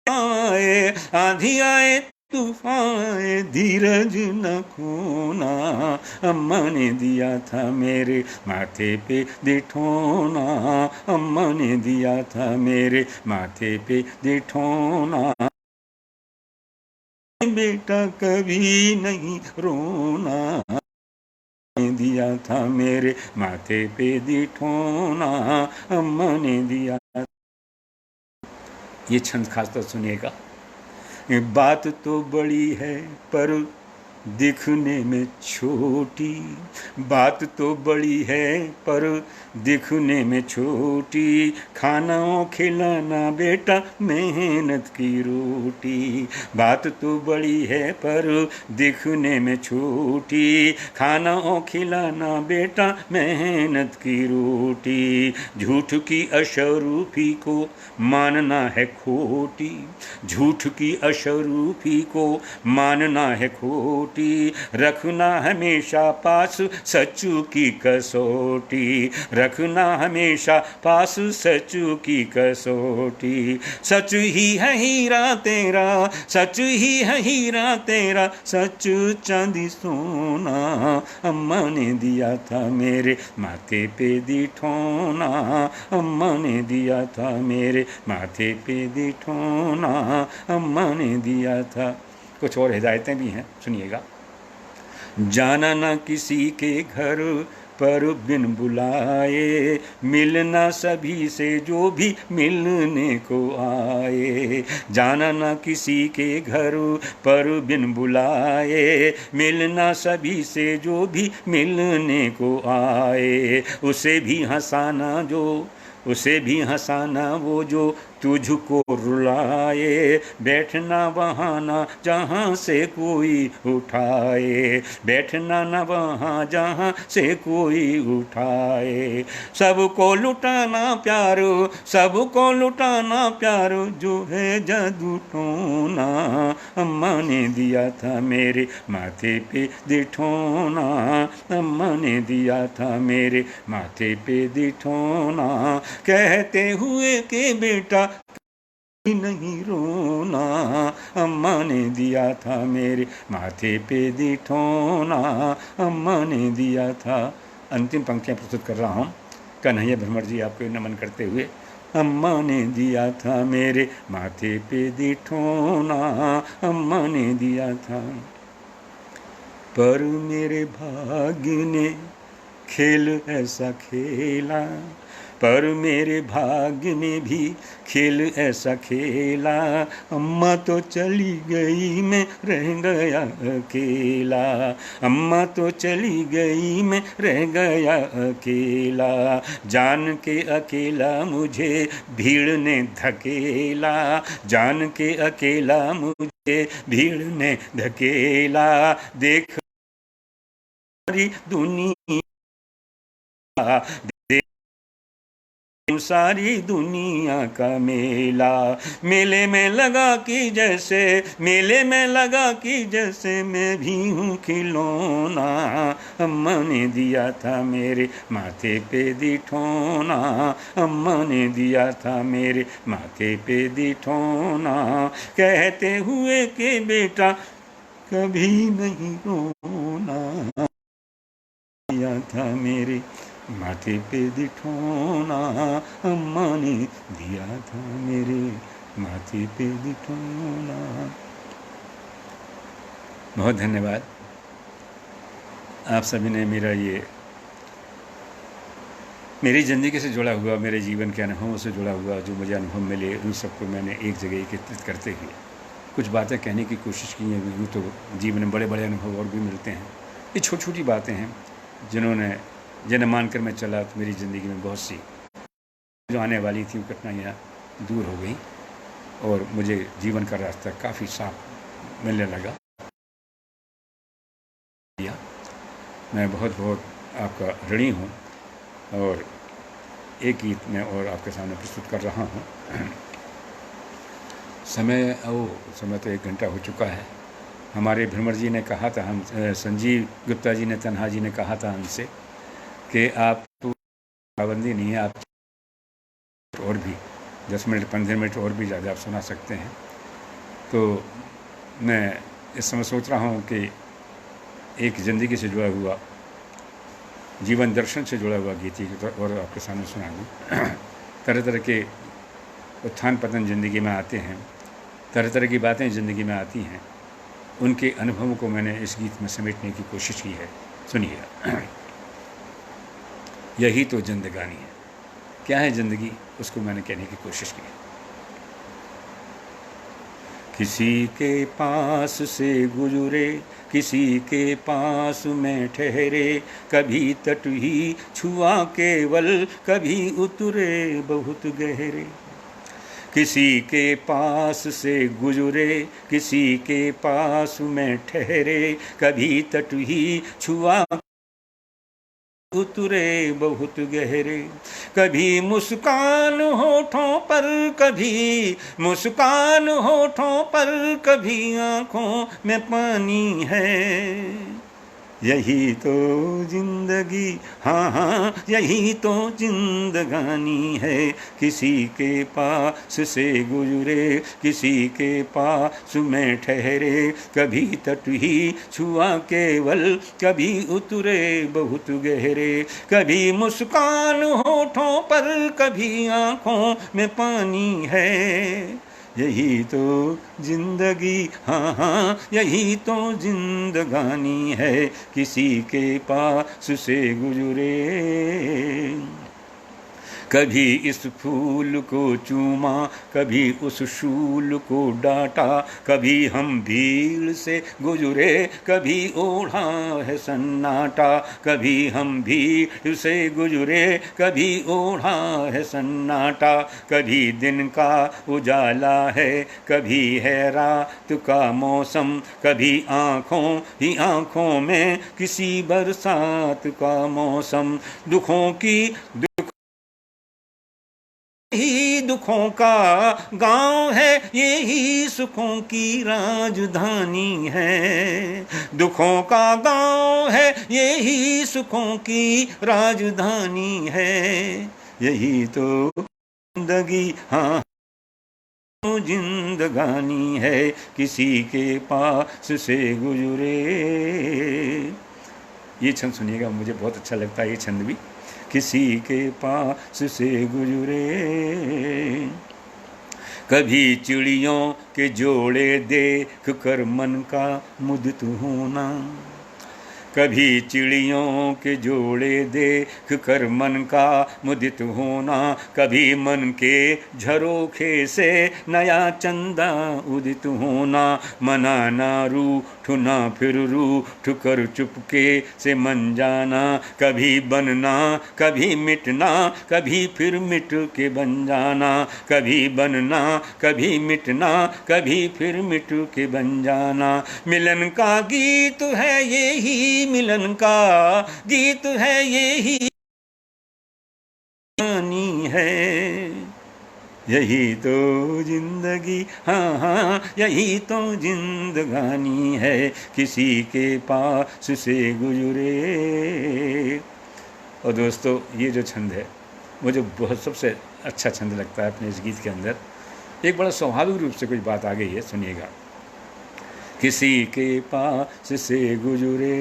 आंधी आए तूफान धीरज न खोना, अम्मा ने दिया था मेरे माथे पे दिठौना, अम्मा ने दिया था मेरे माथे पे दिठौना, बेटा कभी नहीं रोना, ने दिया था मेरे माथे पे दिठौना, अम्मा ने दिया। ये छंद खासतौर सुनिएगा। बात तो बड़ी है पर दिखने में छोटी, बात तो बड़ी है पर दिखने में छोटी, खाना खिलाना बेटा मेहनत की रोटी, बात तो बड़ी है पर दिखने में छोटी, खाना खिलाना बेटा मेहनत की रोटी, झूठ की अशरूफी को मानना है खोटी, झूठ की अशरूफी को मानना है खोटी, रखना हमेशा पास सच्चू की कसौटी, रखना हमेशा पास सच्चू की कसौटी, सच ही है हीरा तेरा, सच ही है हीरा तेरा, सच चांदी सोना, अम्मा ने दिया था मेरे माथे पे दिठौना, अम्मा ने दिया था मेरे माथे पे दिठौना, अम्मा ने दिया था। कुछ और हिदायतें भी हैं, सुनिएगा। जाना ना किसी के घर पर बिन बुलाए, मिलना सभी से जो भी मिलने को आए, जाना ना किसी के घर पर बिन बुलाए, मिलना सभी से जो भी मिलने को आए, उसे भी हंसाना जो, उसे भी हंसाना वो जो तुझको रुलाए, बैठना वहाँ ना जहाँ से कोई उठाए, बैठना न वहाँ जहाँ से कोई उठाए, सबको लुटाना प्यार, सबको लुटाना प्यार, जो है जादू टोना, अम्मा ने दिया था मेरे माथे पे दिठौना, अम्मा ने दिया था मेरे माथे पे दिठौना, कहते हुए कि बेटा नहीं रोना, अम्मा ने दिया था मेरे माथे पे दिठौना, अम्मा ने दिया था। अंतिम पंक्तियाँ प्रस्तुत कर रहा हूँ। कन्हैया भ्रमर जी आपको नमन करते हुए। अम्मा ने दिया था मेरे माथे पे दिठौना, अम्मा ने दिया था, पर मेरे भाग्य ने खेल ऐसा खेला, पर मेरे भाग्य ने भी खेल ऐसा खेला, अम्मा तो चली गई मैं रह गया अकेला, अम्मा तो चली गई मैं रह गया अकेला, जान के अकेला मुझे भीड़ ने धकेला, जान के अकेला मुझे भीड़ ने धकेला, देख सारी दुनिया सारी दुनिया का मेला, मेले में लगा कि जैसे, मेले में लगा कि जैसे मैं भी हूँ खिलौना, अम्मा ने दिया था मेरे माथे पे दिठौना, अम्मा ने दिया था मेरे माथे पे दिठौना, कहते हुए कि बेटा कभी नहीं रोना, दिया था मेरे माथे पे दिठौना, अम्मा ने दिया था मेरे माथे पे दिठौना। बहुत धन्यवाद आप सभी ने मेरा ये मेरी ज़िंदगी से जुड़ा हुआ, मेरे जीवन के अनुभवों से जुड़ा हुआ जो मुझे अनुभव मिले, उन सबको मैंने एक जगह एकत्रित करते हुए कुछ बातें कहने की कोशिश की हैं। यूँ तो जीवन में बड़े बड़े अनुभव और भी मिलते हैं, ये छोटी छोटी बातें हैं जिन्हें मानकर मैं चला तो मेरी ज़िंदगी में बहुत सी जो आने वाली थी वो कठिनाइयाँ दूर हो गई और मुझे जीवन का रास्ता काफ़ी साफ मिलने लगा। मैं बहुत बहुत आपका ऋणी हूँ और एक गीत में और आपके सामने प्रस्तुत कर रहा हूँ। समय तो 1 घंटा हो चुका है। हमारे भ्रमर जी ने कहा था, हम संजीव गुप्ता जी ने, तन्हा जी ने कहा था हमसे कि आप पाबंदी नहीं है, आप और भी 10 मिनट 15 मिनट और भी ज़्यादा आप सुना सकते हैं। तो मैं इस समय सोच रहा हूँ कि एक ज़िंदगी से जुड़ा हुआ, जीवन दर्शन से जुड़ा हुआ गीत और आपके सामने सुना दूँ। तरह तरह के उत्थान पतन ज़िंदगी में आते हैं, तरह तरह की बातें ज़िंदगी में आती हैं, उनके अनुभवों को मैंने इस गीत में समेटने की कोशिश की है। सुनिए। यही तो जिंदगानी है। क्या है ज़िंदगी, उसको मैंने कहने की कोशिश की। किसी के पास से गुजरे, किसी के पास में ठहरे, कभी तट ही छुआ केवल, कभी उतरे बहुत गहरे। किसी के पास से गुजरे, किसी के पास में ठहरे, कभी तट ही छुआ उतरे बहुत गहरे। कभी मुस्कान होठों पर, कभी मुस्कान होठों पर, कभी आँखों में पानी है। यही तो जिंदगी, हाँ हाँ यही तो जिंदगानी है। किसी के पास से गुजरे, किसी के पास में ठहरे, कभी तट ही छुआ केवल, कभी उतरे बहुत गहरे। कभी मुस्कान होठों पर, कभी आँखों में पानी है। यही तो जिंदगी, हाँ हाँ यही तो जिंदगानी है। किसी के पास से गुजरे, कभी इस फूल को चूमा, कभी उस शूल को डांटा, कभी हम भीड़ से गुजरे, कभी ओढ़ा है सन्नाटा। कभी हम भीड़ से गुजरे, कभी ओढ़ा है सन्नाटा। कभी दिन का उजाला है, कभी है रात का मौसम, कभी आँखों ही आँखों में किसी बरसात का मौसम। दुखों की यही दुखों का गांव है, यही सुखों की राजधानी है। दुखों का गांव है, यही सुखों की राजधानी है। यही तो जिंदगी, हाँ जिंदगानी है। किसी के पास से गुजरे। ये छंद सुनिएगा, मुझे बहुत अच्छा लगता है ये छंद भी। किसी के पास से गुजरे, कभी चिड़ियों के जोड़े देख कर मन का मुदित होना। कभी चिड़ियों के जोड़े देख कर मन का मुदित होना। कभी मन के झरोखे से नया चंदा उदित होना। मनाना रूठ ठुना फिर रूठ कर चुपके से मन जाना, कभी बनना कभी मिटना, कभी फिर मिट के बन जाना, कभी बनना कभी मिटना, कभी फिर मिट के बन जाना। मिलन का गीत है यही, मिलन का गीत है यही कहानी है, यही तो जिंदगी, हाँ हाँ यही तो जिंदगानी है, किसी के पास से गुजरे। और दोस्तों ये जो छंद है मुझे बहुत सबसे अच्छा छंद लगता है अपने इस गीत के अंदर। एक बड़ा स्वाभाविक रूप से कुछ बात आ गई है, सुनिएगा। किसी के पास से गुजरे,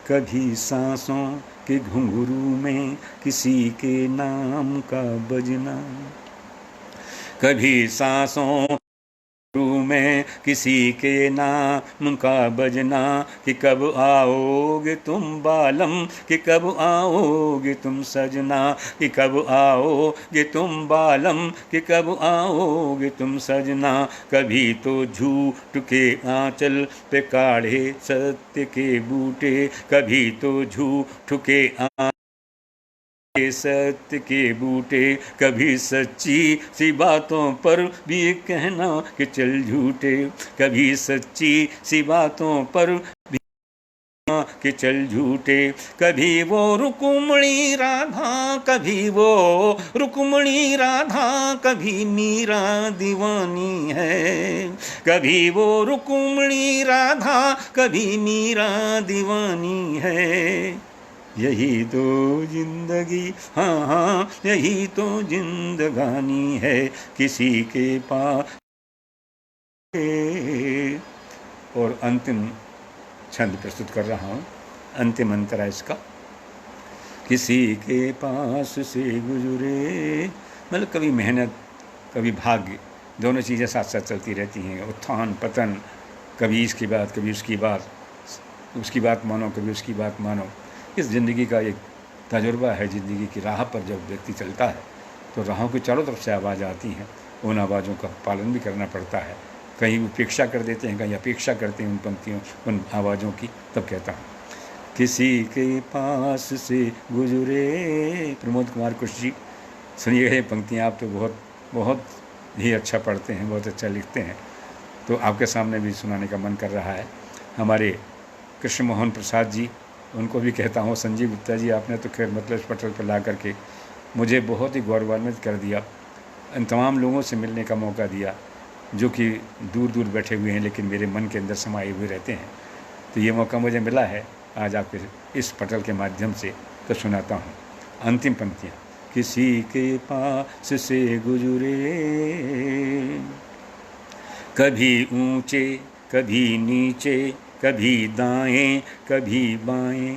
कभी सांसों के घुंघरू में किसी के नाम का बजना, कभी सांसों में किसी के नाम का बजना, कि कब आओगे तुम बालम, कि कब आओगे तुम सजना, कि कब आओगे तुम बालम, कि कब आओगे तुम सजना। कभी तो झूठ के आंचल पे काढ़े सत्य के बूटे, कभी तो झूठ के सत्य के बूटे, कभी सच्ची सी बातों पर भी कहना कि चल झूठे, कभी सच्ची सी बातों पर भी कि चल झूठे। कभी वो रुक्मिणी राधा, कभी वो रुक्मिणी राधा, कभी मीरा दीवानी है, कभी वो रुक्मिणी राधा, कभी मीरा दीवानी है, यही तो जिंदगी, हाँ हाँ यही तो जिंदगानी है, किसी के पास। और अंतिम छंद प्रस्तुत कर रहा हूँ, अंतिम अंतर है इसका। किसी के पास से गुजरे, मतलब कभी मेहनत कभी भाग्य, दोनों चीज़ें साथ साथ चलती रहती हैं, उत्थान पतन, कभी इसकी बात कभी उसकी बात, उसकी बात मानो कभी उसकी बात मानो। इस ज़िंदगी का एक तजुर्बा है। ज़िंदगी की राह पर जब व्यक्ति चलता है तो राहों की चारों तरफ से आवाज़ आती हैं, उन आवाज़ों का पालन भी करना पड़ता है। कहीं उपेक्षा कर देते हैं, कहीं अपेक्षा करते हैं उन पंक्तियों उन आवाज़ों की। तब कहता हूँ किसी के पास से गुजरे। प्रमोद कुमार कुश जी, सुनिए ये पंक्तियाँ, आप तो बहुत ही अच्छा पढ़ते हैं, बहुत अच्छा लिखते हैं, तो आपके सामने भी सुनाने का मन कर रहा है। हमारे कृष्ण मोहन प्रसाद जी, उनको भी कहता हूँ, संजीव गुप्ता जी, आपने तो खैर मतलब इस पटल पर ला करके मुझे बहुत ही गौरवान्वित कर दिया, इन तमाम लोगों से मिलने का मौका दिया जो कि दूर दूर बैठे हुए हैं लेकिन मेरे मन के अंदर समाये हुए रहते हैं। तो ये मौका मुझे मिला है आज आपके इस पटल के माध्यम से, तो सुनाता हूँ अंतिम पंक्तियाँ। किसी के पास से गुजरे, कभी ऊंचे कभी नीचे, कभी दाएं कभी बाएं,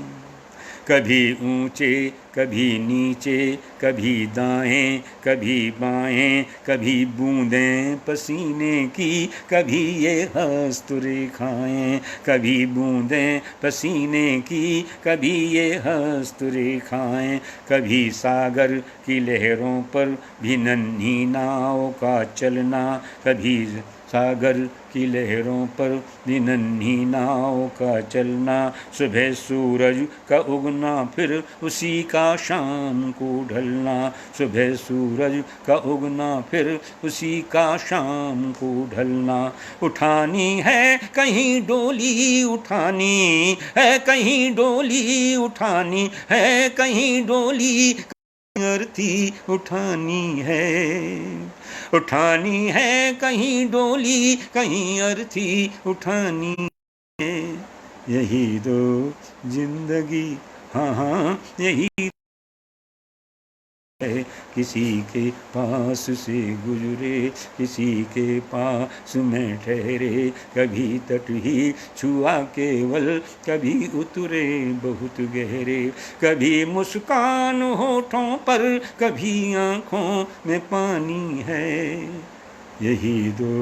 कभी ऊंचे कभी नीचे, कभी दाएं कभी बाएं, कभी बूंदें पसीने की, कभी ये हस्तरेखाएं, कभी बूंदें पसीने की, कभी ये हस्तरेखाएं, कभी सागर की लहरों पर भी नन्ही नाव का चलना, कभी सागर की लहरों पर भी नन्ही नाव का चलना, सुबह सूरज का उगना फिर उसी का शाम को ढलना, सुबह सूरज का उगना फिर उसी का शाम को ढलना। उठानी है कहीं डोली, उठानी है कहीं डोली, उठानी है कहीं डोली, अर्थी उठानी है, उठानी है कहीं डोली, कहीं अर्थी उठानी है, यही दो जिंदगी, हाँ हाँ यही है, किसी के पास से गुजरे, किसी के पास में ठहरे, कभी तट ही छुआ केवल, कभी उतरे बहुत गहरे, कभी मुस्कान होठों पर, कभी आँखों में पानी है, यही दो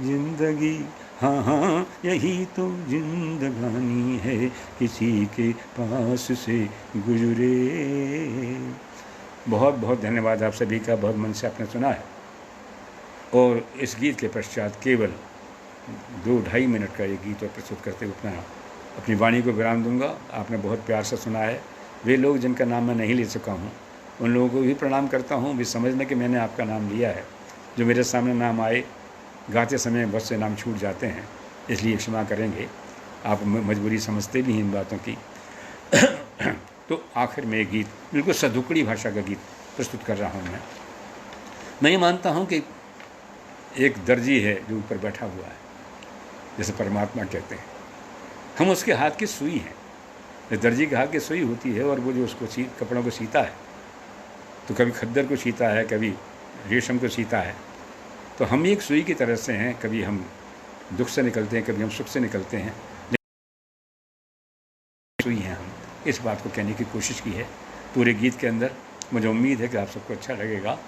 जिंदगी, हाँ हाँ यही तो जिंदगानी है, किसी के पास से गुजरे। बहुत बहुत धन्यवाद आप सभी का, बहुत मन से आपने सुना है। और इस गीत के पश्चात केवल 2-2.5 मिनट का ये गीत और प्रस्तुत करते हुए अपनी वाणी को विराम दूंगा। आपने बहुत प्यार से सुना है। वे लोग जिनका नाम मैं नहीं ले सका हूँ, उन लोगों को भी प्रणाम करता हूँ। भी समझने कि मैंने आपका नाम लिया है। जो मेरे सामने नाम आए, गाते समय बहुत से नाम छूट जाते हैं, इसलिए क्षमा करेंगे। आप मजबूरी समझते भी हैं इन बातों की। तो आखिर में एक गीत, बिल्कुल सदुकड़ी भाषा का गीत प्रस्तुत कर रहा हूँ मैं ये मानता हूँ कि एक दर्जी है जो ऊपर बैठा हुआ है, जैसे परमात्मा कहते हैं, हम उसके हाथ की सुई हैं। दर्जी के हाथ की सुई होती है, और वो जो उसको कपड़ों को सीता है, तो कभी खद्दर को सीता है, कभी रेशम को सीता है। तो हम एक सुई की तरह से हैं। कभी हम दुख से निकलते हैं, कभी हम सुख से निकलते हैं, लेकिन सुई हैं हम। इस बात को कहने की कोशिश की है पूरे गीत के अंदर। मुझे उम्मीद है कि आप सबको अच्छा लगेगा।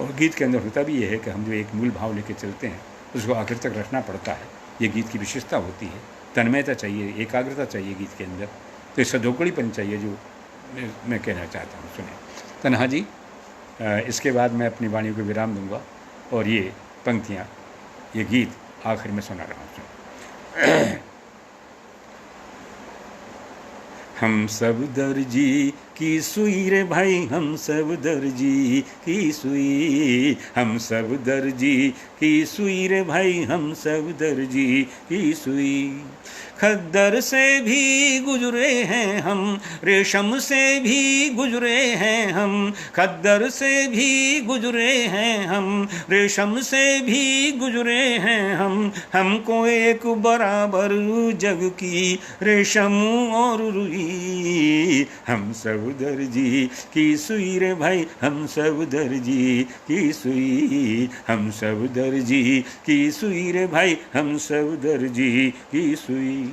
और गीत के अंदर होता भी ये है कि हम जो एक मूल भाव लेके चलते हैं, उसको आखिर तक रखना पड़ता है। ये गीत की विशेषता होती है। तन्मयता चाहिए, एकाग्रता चाहिए गीत के अंदर। तो ये सदोकड़ीपन चाहिए जो मैं कहना चाहता हूँ। सुने तन्हा जी, इसके बाद मैं अपनी वाणी को विराम दूंगा और ये पंक्तियाँ, ये गीत आखिर में सुना रहा हूँ। हम सब दर्जी की सुई रे भाई, हम सब दर्जी की सुई, हम सब दर्जी की सुई रे भाई, हम सब दर्जी की सुई। खद्दर से भी गुजरे हैं हम, रेशम से भी गुजरे हैं हम, खद्दर से भी गुजरे हैं हम, रेशम से भी गुजरे हैं हम। हमको एक बराबर जग की रेशम और रुई, हम सब दर्जी की सुई रे भाई, हम सब दर्जी की सुई, हम सब दर्जी की सुई रे भाई, हम सब दर्जी की सुई।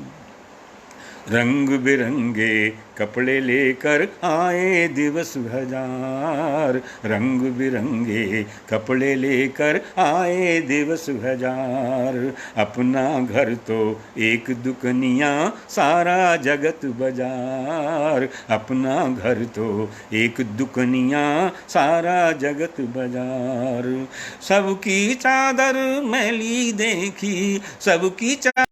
रंग बिरंगे कपड़े लेकर आए दिवस हजार, रंग बिरंगे कपड़े लेकर आए दिवस हजार। अपना घर तो एक दुकनिया, सारा जगत बाजार, अपना घर तो एक दुकनिया, सारा जगत बाजार। सबकी चादर मैली देखी, सबकी चादर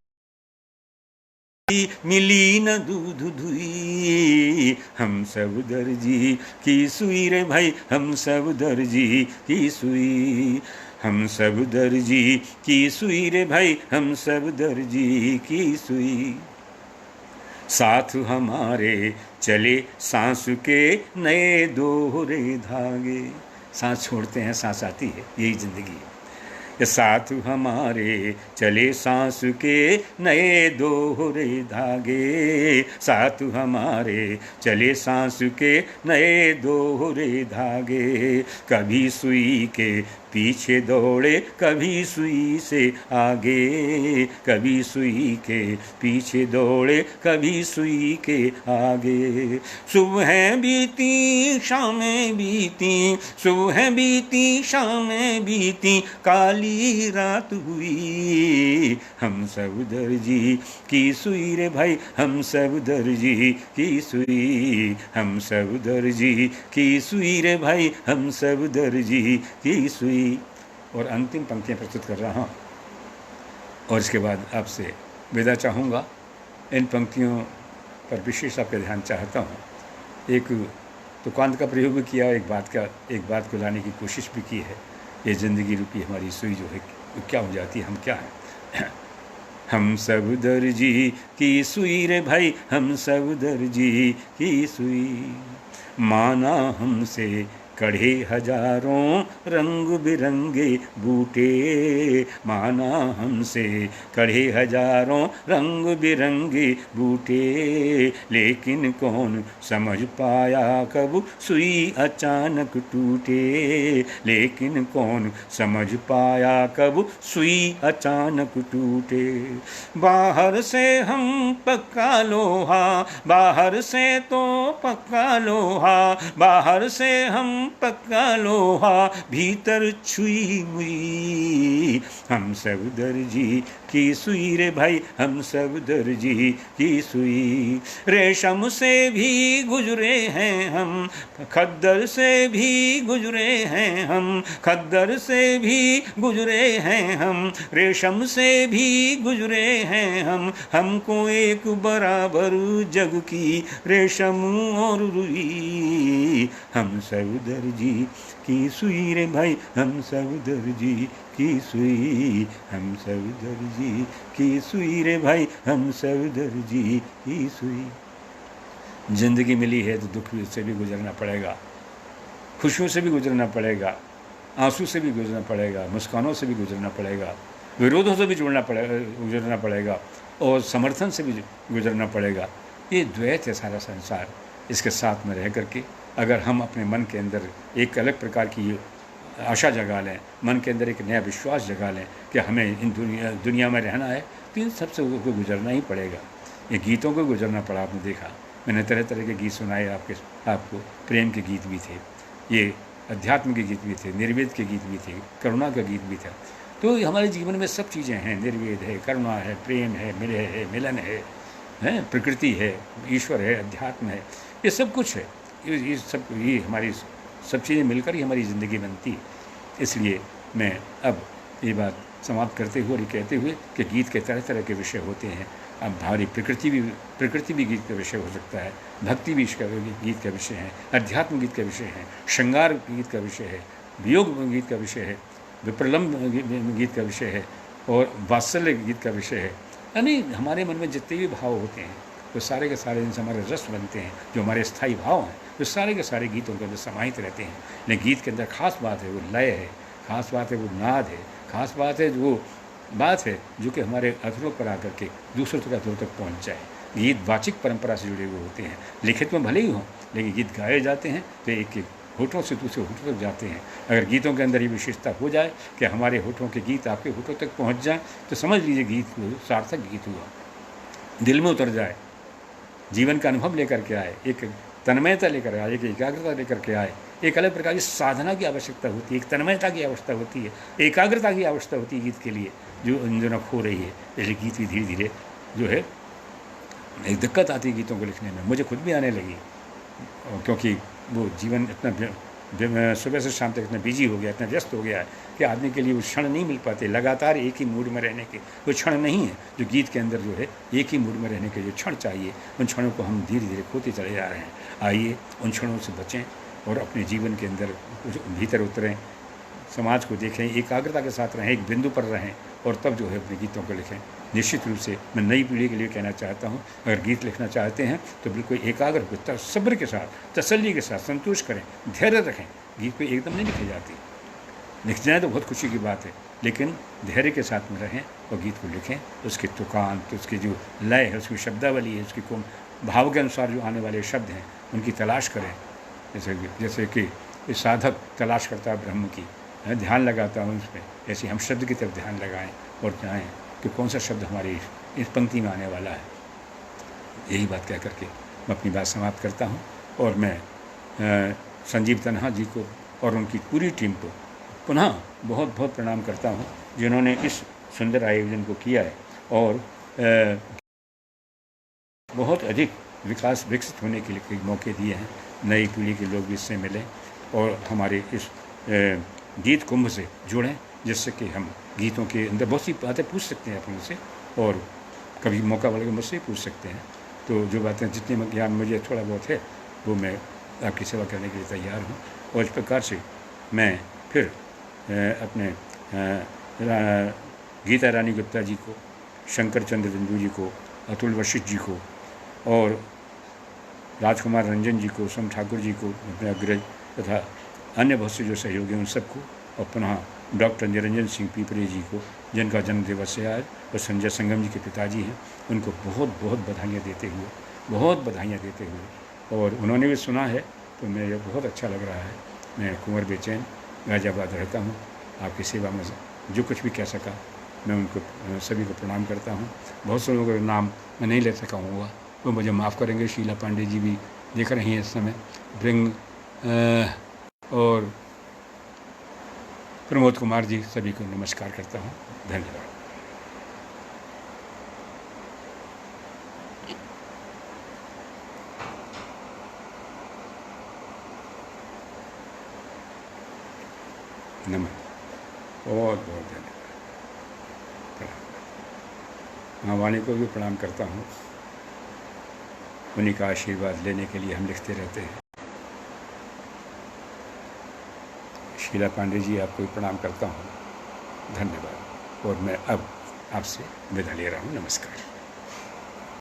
मिली न दूध धुई, हम सब दर्जी की सुई रे भाई, हम सब दर्जी की सुई, हम सब दर्जी की सुई रे भाई, हम सब दर्जी की सुई। साथ हमारे चले सांस के नए दोहरे धागे, सांस छोड़ते हैं, सांस आती है, यही जिंदगी है। साथ हमारे चले सांस के नए दोहरे धागे, साथ हमारे चले सांस के नए दोहरे धागे। कभी सुई के पीछे दौड़े, कभी सुई से आगे, कभी सुई के पीछे दौड़े, कभी सुई के आगे। सुबह बीती शामें बीती, सुबह बीती शामें बीती, काली रात हुई, हम सब दर्जी की सुई रे भाई, हम सब दर्जी की सुई, हम सब दर्जी की सुई रे भाई, हम सब दर्जी की सुई। और अंतिम पंक्तियाँ प्रस्तुत कर रहा हूँ और इसके बाद आपसे विदा चाहूँगा। इन पंक्तियों पर विशेष आपका ध्यान चाहता हूँ। एक तुकांत का प्रयोग भी किया, एक बात को लाने की कोशिश भी की है। ये ज़िंदगी रूपी हमारी सुई जो है क्या हो जाती है, हम क्या हैं। हम सब दर्जी की सुई रे भाई, हम सब दर्जी की सुई। माना हमसे कढ़े हजारों रंग बिरंगे बूटे, माना हमसे कढ़े हजारों रंग बिरंगे बूटे। लेकिन कौन समझ पाया कब सुई अचानक टूटे, लेकिन कौन समझ पाया कब सुई अचानक टूटे। बाहर से हम पक्का लोहा, बाहर से तो पक्का लोहा, बाहर से हम पक्का लोहा, भीतर छुई मुई। हम सब दर्जी की सुई रे भाई हम सब दर्जी की सुई। रेशम से भी गुजरे हैं हम, खद्दर से भी गुजरे हैं हम, खद्दर से भी गुजरे हैं हम, रेशम से भी गुजरे हैं हम। हमको एक बराबर जग की रेशम और रुई, हम सब दर्जी की सुई रे भाई हम सब दर्जी की सुई, हम सब दर्जी की सुई रे भाई हम सब दर्जी की सुई। जिंदगी मिली है तो दुख से भी गुजरना पड़ेगा, खुशियों से भी गुजरना पड़ेगा, आंसू से भी गुजरना पड़ेगा, मुस्कानों से भी गुजरना पड़ेगा, विरोधों से भी गुजरना पड़ेगा और समर्थन से भी गुजरना पड़ेगा। ये द्वैत है सारा संसार। इसके साथ में रह करके अगर हम अपने मन के अंदर एक अलग प्रकार की आशा जगा लें, मन के अंदर एक नया विश्वास जगा लें कि हमें इन दुनिया में रहना है, तो इन सबसे को गुजरना ही पड़ेगा। ये गीतों को गुजरना पड़ा, आपने देखा मैंने तरह तरह के गीत सुनाए आपको। प्रेम के गीत भी थे, ये अध्यात्म के गीत भी थे, निर्वेद के गीत भी थे, करुणा का गीत भी था। तो हमारे जीवन में सब चीज़ें हैं, निर्वेद है, करुणा है, प्रेम है, मिलन है, प्रकृति है, ईश्वर है, अध्यात्म है, ये सब कुछ है। ये हमारी सब चीज़ें मिलकर ही हमारी ज़िंदगी बनती है। इसलिए मैं अब ये बात समाप्त करते हुए और ये कहते हुए कि गीत के तरह तरह के विषय होते हैं। अब भारी प्रकृति भी गीत का विषय हो सकता है, भक्ति भी गीत का विषय है, अध्यात्म गीत का विषय है, श्रृंगार गीत का विषय है, वियोग गीत का विषय है, विप्रलम्ब गीत का विषय है और वात्सल्य गीत का विषय है। यानी हमारे मन में जितने भी भाव होते हैं वो सारे के सारे जिनसे हमारे रस बनते हैं, जो हमारे स्थायी भाव हैं, वो सारे के सारे गीतों के अंदर समाहित रहते हैं। लेकिन गीत के अंदर खास बात है वो लय है, खास बात है वो नाद है, खास बात है वो बात है जो कि हमारे अधरों पर आकर के दूसरों तक अधरों तक पहुँच जाए। गीत वाचिक परंपरा से जुड़े हुए होते हैं, लिखित में भले ही हों लेकिन गीत गाए जाते हैं तो एक एक होठों से दूसरे होठों तक जाते हैं। अगर गीतों के अंदर ये विशेषता हो जाए कि हमारे होठों के गीत आपके होठों तक पहुँच जाए तो समझ लीजिए गीत सार्थक गीत हुआ, दिल में उतर जाए, जीवन का अनुभव लेकर के आए, एक तन्मयता लेकर आए, एक एकाग्रता लेकर के आए। एक अलग प्रकार की साधना की आवश्यकता होती है, एक तन्मयता की आवश्यकता होती है, एकाग्रता की आवश्यकता होती है गीत के लिए, जो इन दिनों खो रही है। इसलिए गीत भी धीरे धीरे जो है एक दिक्कत आती है गीतों को लिखने में, मुझे खुद भी आने लगी, क्योंकि वो जीवन इतना सुबह से शाम तक इतना बिजी हो गया, इतना व्यस्त हो गया है कि आदमी के लिए वो क्षण नहीं मिल पाते लगातार एक ही मूड में रहने के। वो क्षण नहीं है जो गीत के अंदर जो है एक ही मूड में रहने के जो क्षण चाहिए, उन क्षणों को हम धीरे धीरे खोते चले जा रहे हैं। आइए उन क्षणों से बचें और अपने जीवन के अंदर भीतर उतरें, समाज को देखें, एकाग्रता के साथ रहें, एक बिंदु पर रहें और तब जो है अपने गीतों को लिखें। निश्चित रूप से मैं नई पीढ़ी के लिए कहना चाहता हूँ, अगर गीत लिखना चाहते हैं तो बिल्कुल एकाग्र होकर, सब्र के साथ, तसल्ली के साथ, संतोष करें, धैर्य रखें। गीत को एकदम नहीं लिखे जाती, लिख जाए तो बहुत खुशी की बात है, लेकिन धैर्य के साथ में रहें और गीत को लिखें। उसके तुकांत, उसकी जो लय है, उसकी शब्दावली है, उसकी कौन भाव के अनुसार जो आने वाले शब्द हैं उनकी तलाश करें। जैसे कि साधक तलाश करता है ब्रह्म की, ध्यान लगाता हूँ उसमें, ऐसे हम शब्द की तरफ ध्यान लगाएं और चाहें कि कौन सा शब्द हमारी इस पंक्ति में आने वाला है। यही बात कह करके मैं अपनी बात समाप्त करता हूँ और मैं संजीव तन्हा जी को और उनकी पूरी टीम को पुनः बहुत बहुत प्रणाम करता हूँ, जिन्होंने इस सुंदर आयोजन को किया है और बहुत अधिक विकसित होने के लिए मौके दिए हैं। नई पीढ़ी के लोग भी इससे मिलें और हमारे इस गीत कुंभ से जुड़ें, जिससे कि हम गीतों के अंदर बहुत सी बातें पूछ सकते हैं अपने से और कभी मौका मिलेगा मुझसे ही पूछ सकते हैं। तो जो बातें जितनी ज्ञान मुझे थोड़ा बहुत है वो मैं आपकी सेवा करने के लिए तैयार हूँ। और इस प्रकार से मैं फिर अपने गीता रानी गुप्ता जी को, शंकर चंद्र बिंदु जी को, अतुल वशिष्ठ जी को और राजकुमार रंजन जी को, सोम ठाकुर जी को, अपने अग्रज तथा अन्य बहुत से जो सहयोगी हैं उन सबको, और पुनः डॉक्टर निरंजन सिंह पीपरे जी को जिनका जन्म दिवस है आज, और संजय संगम जी के पिताजी हैं, उनको बहुत बहुत बधाइयाँ देते हुए और उन्होंने भी सुना है तो मुझे बहुत अच्छा लग रहा है। मैं कुंवर बेचैन गाजियाबाद रहता हूँ, आपकी सेवा में जो कुछ भी कह सका मैं उनको सभी को प्रणाम करता हूँ। बहुत से लोगों का नाम मैं नहीं ले सका हूँ, वो मुझे माफ़ करेंगे। शीला पांडे जी भी देख रही हैं इस समय, ब्रिंग और प्रमोद कुमार जी, सभी को नमस्कार करता हूँ। धन्यवाद। नमन, बहुत बहुत धन्यवाद। प्रणाम। माँ वाणी को भी प्रणाम करता हूँ, उन्हीं का आशीर्वाद लेने के लिए हम लिखते रहते हैं। शीला पांडे जी, आपको भी प्रणाम करता हूँ, धन्यवाद। और मैं अब आपसे विदा ले रहा हूँ। नमस्कार।